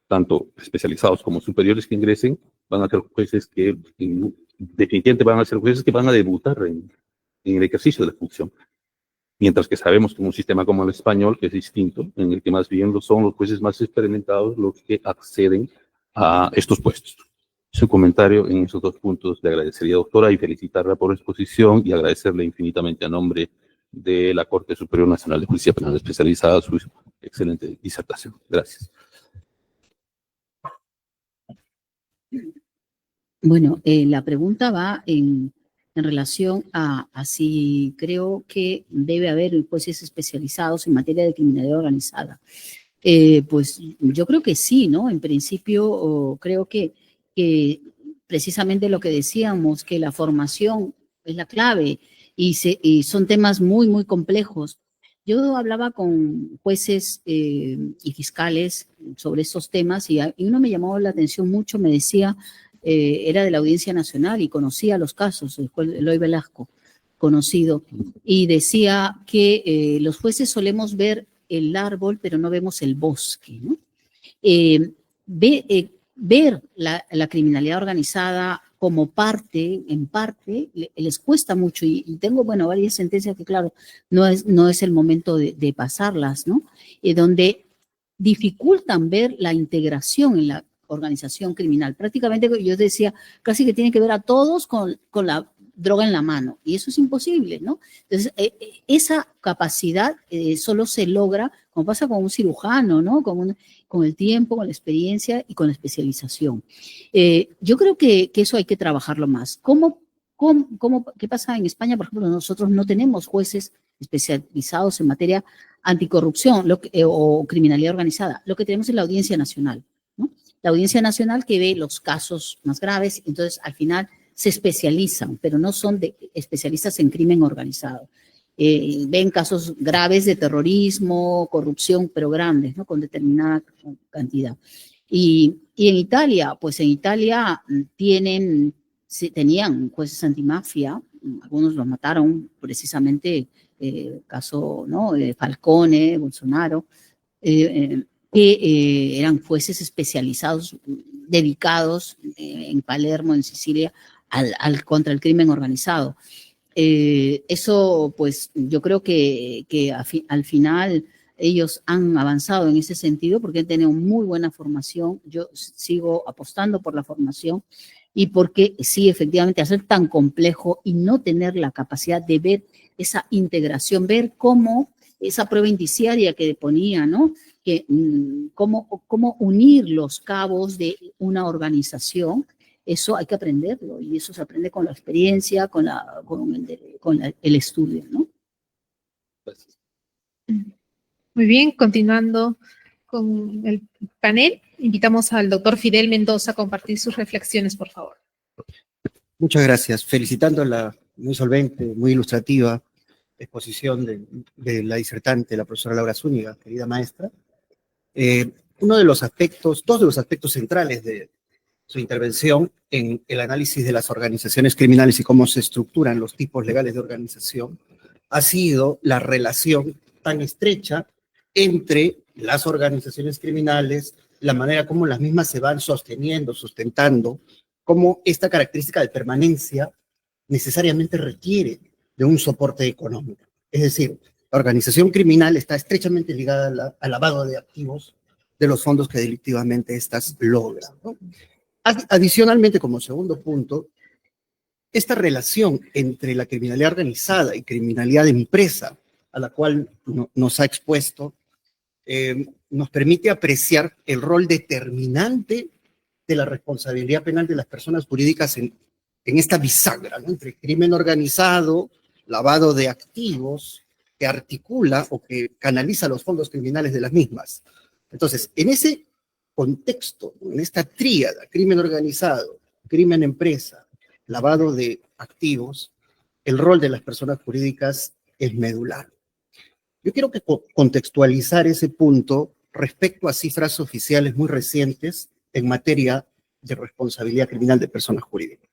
tanto especializados como superiores que ingresen, van a ser jueces que definitivamente van a ser jueces que van a debutar en el ejercicio de la función. Mientras que sabemos que en un sistema como el español, que es distinto, en el que más bien son los jueces más experimentados los que acceden a estos puestos. Su comentario en esos dos puntos le agradecería, doctora, y felicitarla por la exposición y agradecerle infinitamente a nombre de la Corte Superior Nacional de Justicia Penal Especializada su excelente disertación. Gracias. Bueno, la pregunta va en relación a si creo que debe haber jueces especializados en materia de criminalidad organizada. Pues yo creo que sí, ¿no? En principio creo que precisamente lo que decíamos, que la formación es la clave y son temas muy, muy complejos. Yo hablaba con jueces y fiscales sobre estos temas y uno me llamó la atención mucho, me decía, era de la Audiencia Nacional y conocía los casos, el juez Eloy Velasco, conocido, y decía que los jueces solemos ver el árbol, pero no vemos el bosque, ¿no? Ver la criminalidad organizada como parte, en parte, les cuesta mucho, y tengo, bueno, varias sentencias que, claro, no es el momento de pasarlas, ¿no? Donde dificultan ver la integración en la organización criminal. Prácticamente yo decía, casi que tiene que ver a todos con la droga en la mano, y eso es imposible, ¿no? Entonces, esa capacidad solo se logra, como pasa con un cirujano, ¿no? Con el tiempo, con la experiencia y con la especialización. Yo creo que eso hay que trabajarlo más. ¿Qué pasa en España? Por ejemplo, nosotros no tenemos jueces especializados en materia anticorrupción o criminalidad organizada. Lo que tenemos es la Audiencia Nacional, ¿no? La Audiencia Nacional que ve los casos más graves, entonces al final se especializan, pero no son especialistas en crimen organizado. Ven casos graves de terrorismo, corrupción, pero grandes, ¿no? Con determinada cantidad. Y en Italia, pues en Italia tenían jueces antimafia, algunos los mataron precisamente, caso, ¿no? Falcone, Bolsonaro, que eran jueces especializados, dedicados en Palermo, en Sicilia, contra el crimen organizado. Eso, pues, yo creo que al final ellos han avanzado en ese sentido porque han tenido muy buena formación. Yo sigo apostando por la formación y porque sí, efectivamente, hacer tan complejo y no tener la capacidad de ver esa integración, ver cómo esa prueba indiciaria que ponía, ¿no? Que cómo unir los cabos de una organización. Eso hay que aprenderlo y eso se aprende con la experiencia, con el estudio, ¿no? Gracias. Muy bien, continuando con el panel, invitamos al doctor Fidel Mendoza a compartir sus reflexiones, por favor. Muchas gracias. Felicitando la muy solvente, muy ilustrativa exposición de la disertante, la profesora Laura Zúñiga, querida maestra. Dos de los aspectos centrales de su intervención en el análisis de las organizaciones criminales y cómo se estructuran los tipos legales de organización ha sido la relación tan estrecha entre las organizaciones criminales, la manera como las mismas se van sosteniendo, sustentando, cómo esta característica de permanencia necesariamente requiere de un soporte económico. Es decir, la organización criminal está estrechamente ligada al lavado de activos de los fondos que delictivamente éstas logran, ¿no? Adicionalmente, como segundo punto, esta relación entre la criminalidad organizada y criminalidad de empresa, a la cual nos ha expuesto, nos permite apreciar el rol determinante de la responsabilidad penal de las personas jurídicas en esta bisagra, ¿no?, entre crimen organizado, lavado de activos, que articula o que canaliza los fondos criminales de las mismas. Entonces, en ese contexto, en esta tríada, crimen organizado, crimen empresa, lavado de activos, el rol de las personas jurídicas es medular. Yo quiero contextualizar ese punto respecto a cifras oficiales muy recientes en materia de responsabilidad criminal de personas jurídicas.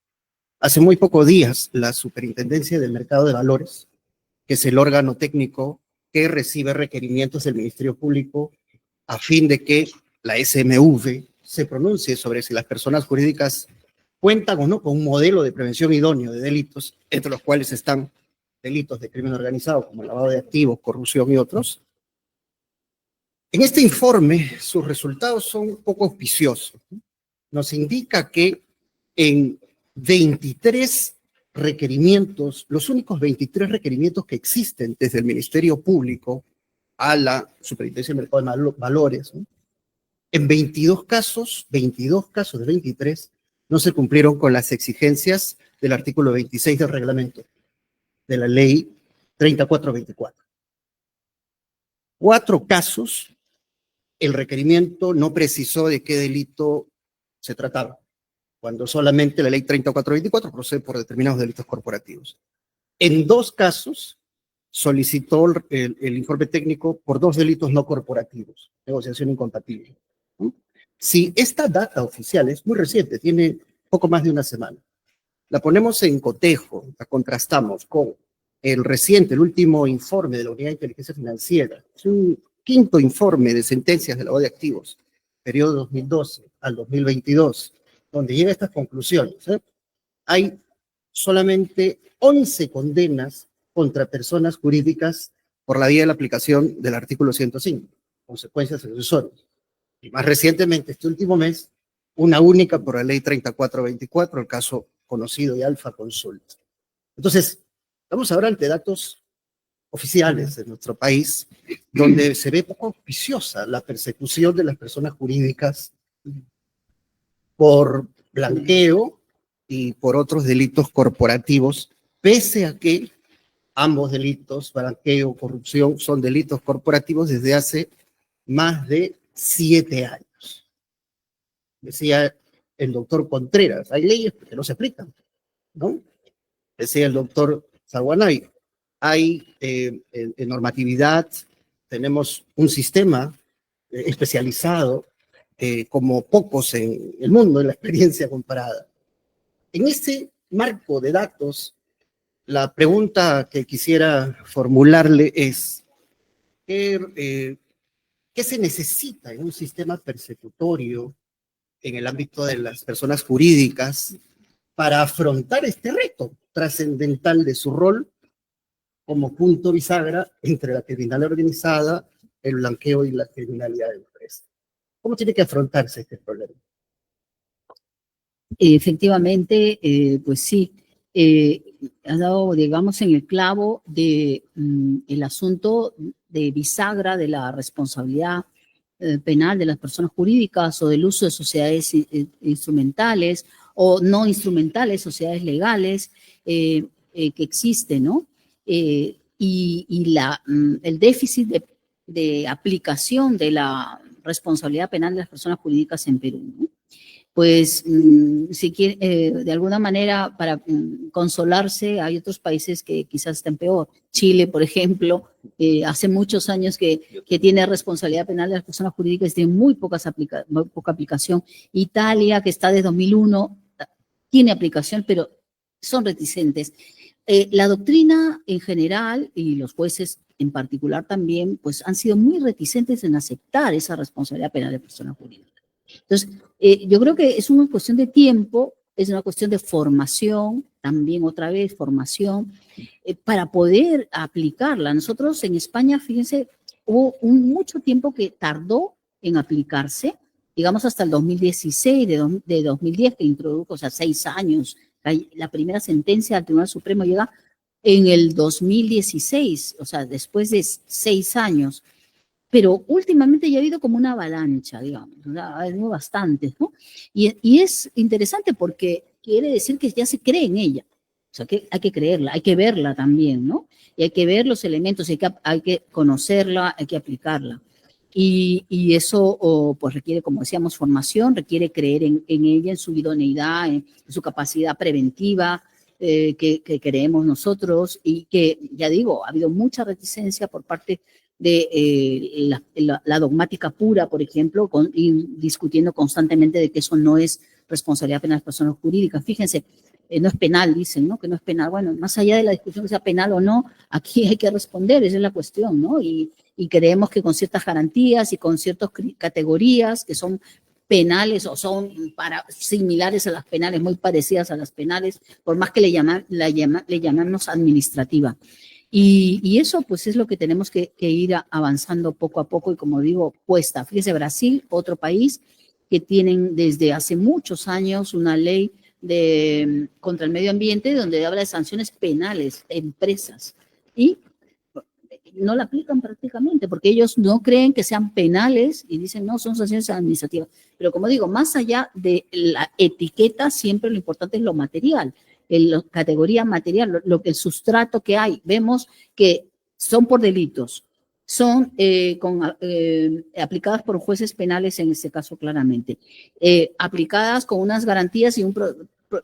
Hace muy pocos días, la Superintendencia del Mercado de Valores, que es el órgano técnico que recibe requerimientos del Ministerio Público a fin de que la SMV se pronuncie sobre si las personas jurídicas cuentan o no con un modelo de prevención idóneo de delitos, entre los cuales están delitos de crimen organizado como lavado de activos, corrupción y otros. En este informe, sus resultados son un poco auspiciosos. Nos indica que en 23 requerimientos, los únicos 23 requerimientos que existen desde el Ministerio Público a la Superintendencia del Mercado de Valores, ¿no?, en 22 casos de 23, no se cumplieron con las exigencias del artículo 26 del reglamento de la ley 3424. 4 casos, el requerimiento no precisó de qué delito se trataba, cuando solamente la ley 3424 procede por determinados delitos corporativos. En 2 casos, solicitó el informe técnico por 2 delitos no corporativos, negociación incompatible. Si esta data oficial es muy reciente, tiene poco más de una semana, la ponemos en cotejo, la contrastamos con el reciente, el último informe de la Unidad de Inteligencia Financiera, es un 5º informe de sentencias de lavado de activos, periodo 2012 al 2022, donde llega a estas conclusiones, hay solamente 11 condenas contra personas jurídicas por la vía de la aplicación del artículo 105, consecuencias accesorias. Y más recientemente, este último mes, una única por la ley 3424, el caso conocido de Alfa Consult. Entonces, estamos ahora ante datos oficiales de nuestro país, donde se ve poco auspiciosa la persecución de las personas jurídicas por blanqueo y por otros delitos corporativos, pese a que ambos delitos, blanqueo, corrupción, son delitos corporativos desde hace más de 7 años. Decía el doctor Contreras, hay leyes que no se aplican, ¿no? Decía el doctor Zaguanay, hay en normatividad, tenemos un sistema especializado como pocos en el mundo, en la experiencia comparada. En este marco de datos, la pregunta que quisiera formularle es, ¿qué se necesita en un sistema persecutorio en el ámbito de las personas jurídicas para afrontar este reto trascendental de su rol como punto bisagra entre la criminalidad organizada, el blanqueo y la criminalidad de empresa? ¿Cómo tiene que afrontarse este problema? Efectivamente, pues sí, has dado, digamos, en el clavo de el asunto de bisagra de la responsabilidad penal de las personas jurídicas o del uso de sociedades instrumentales o no instrumentales, sociedades legales que existen, ¿no? Y el déficit de aplicación de la responsabilidad penal de las personas jurídicas en Perú, ¿no? Pues, si quiere, de alguna manera, para consolarse, hay otros países que quizás estén peor. Chile, por ejemplo, hace muchos años que tiene responsabilidad penal de las personas jurídicas y tiene muy poca aplicación. Italia, que está desde 2001, tiene aplicación, pero son reticentes. La doctrina en general, y los jueces en particular también, pues han sido muy reticentes en aceptar esa responsabilidad penal de personas jurídicas. Entonces, yo creo que es una cuestión de tiempo, es una cuestión de formación, también otra vez formación, para poder aplicarla. Nosotros en España, fíjense, hubo mucho tiempo que tardó en aplicarse, digamos hasta el 2016, de 2010 que introdujo, o sea, 6 años. La primera sentencia del Tribunal Supremo llega en el 2016, o sea, después de 6 años. Pero últimamente ya ha habido como una avalancha, digamos, o sea, ha habido bastantes, ¿no? Y es interesante porque quiere decir que ya se cree en ella. O sea, que hay que creerla, hay que verla también, ¿no? Y hay que ver los elementos, hay que conocerla, hay que aplicarla. Y eso, pues, requiere, como decíamos, formación, requiere creer en ella, en su idoneidad, en su capacidad preventiva, que creemos nosotros, y que, ya digo, ha habido mucha reticencia por parte de la dogmática pura, por ejemplo, y discutiendo constantemente de que eso no es responsabilidad penal de las personas jurídicas. Fíjense, no es penal, dicen, ¿no? Que no es penal. Bueno, más allá de la discusión que sea penal o no, aquí hay que responder, esa es la cuestión, ¿no? Y creemos que con ciertas garantías y con ciertas categorías que son penales o son similares a las penales, muy parecidas a las penales, por más que le llamamos administrativa. Y eso pues es lo que tenemos que ir avanzando poco a poco y, como digo, puesta. Fíjese, Brasil, otro país que tienen desde hace muchos años una ley contra el medio ambiente donde habla de sanciones penales a empresas y no la aplican prácticamente porque ellos no creen que sean penales y dicen no, son sanciones administrativas. Pero como digo, más allá de la etiqueta, siempre lo importante es lo material. La categoría material, el sustrato que hay. Vemos que son por delitos, son aplicadas por jueces penales en este caso claramente, aplicadas con unas garantías y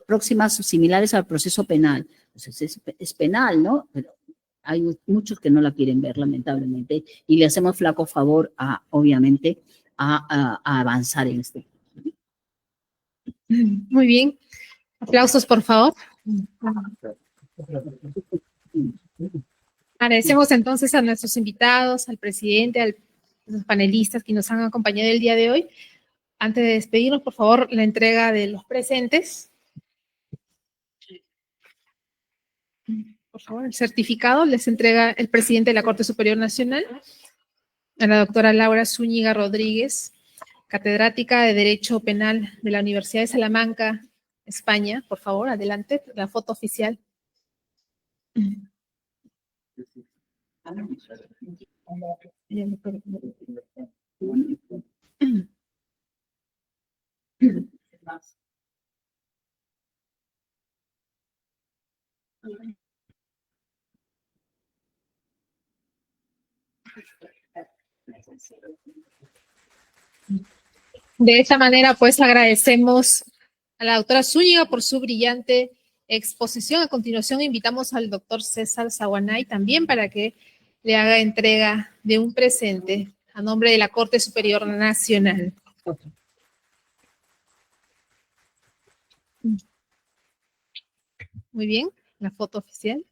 próximas similares al proceso penal. Entonces es penal, ¿no? Pero hay muchos que no la quieren ver, lamentablemente, y le hacemos flaco favor, obviamente, a avanzar en este. Muy bien. Aplausos, por favor. Agradecemos entonces a nuestros invitados, al presidente, a los panelistas que nos han acompañado el día de hoy. Antes de despedirnos, por favor, la entrega de los presentes. Por favor, el certificado les entrega el presidente de la Corte Superior Nacional, a la doctora Laura Zúñiga Rodríguez, catedrática de Derecho Penal de la Universidad de Salamanca, España. Por favor, adelante, la foto oficial. De esta manera, pues, agradecemos a la doctora Zúñiga por su brillante exposición. A continuación, invitamos al doctor César Saguanay también para que le haga entrega de un presente a nombre de la Corte Superior Nacional. Muy bien, la foto oficial.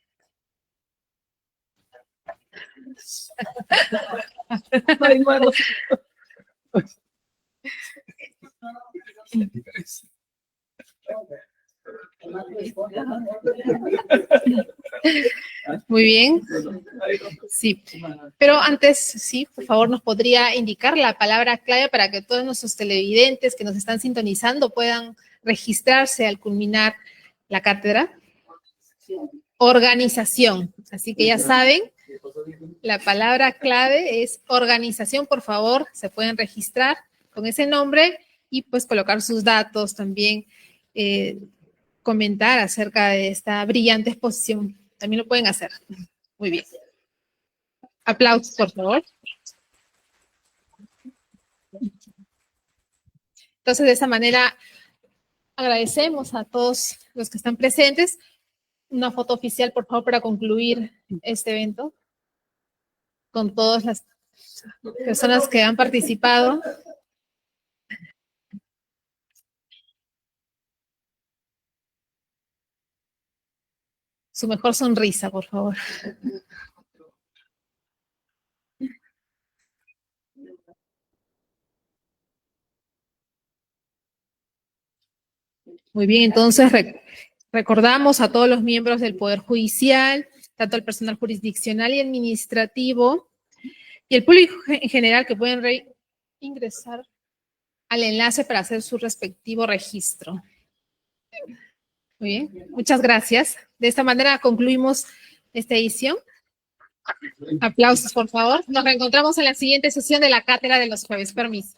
Muy bien. Sí, pero antes, sí, por favor, nos podría indicar la palabra clave para que todos nuestros televidentes que nos están sintonizando puedan registrarse al culminar la cátedra. Organización. Así que ya saben, la palabra clave es organización. Por favor, se pueden registrar con ese nombre y pues colocar sus datos también, comentar acerca de esta brillante exposición. También lo pueden hacer. Muy bien. Aplausos, por favor. Entonces, de esa manera, agradecemos a todos los que están presentes. Una foto oficial, por favor, para concluir este evento con todas las personas que han participado. Su mejor sonrisa, por favor. Muy bien, entonces recordamos a todos los miembros del Poder Judicial, tanto el personal jurisdiccional y administrativo, y el público en general que pueden ingresar al enlace para hacer su respectivo registro. Muy bien, muchas gracias. De esta manera concluimos esta edición. Aplausos, por favor. Nos reencontramos en la siguiente sesión de la cátedra de los jueves. Permiso.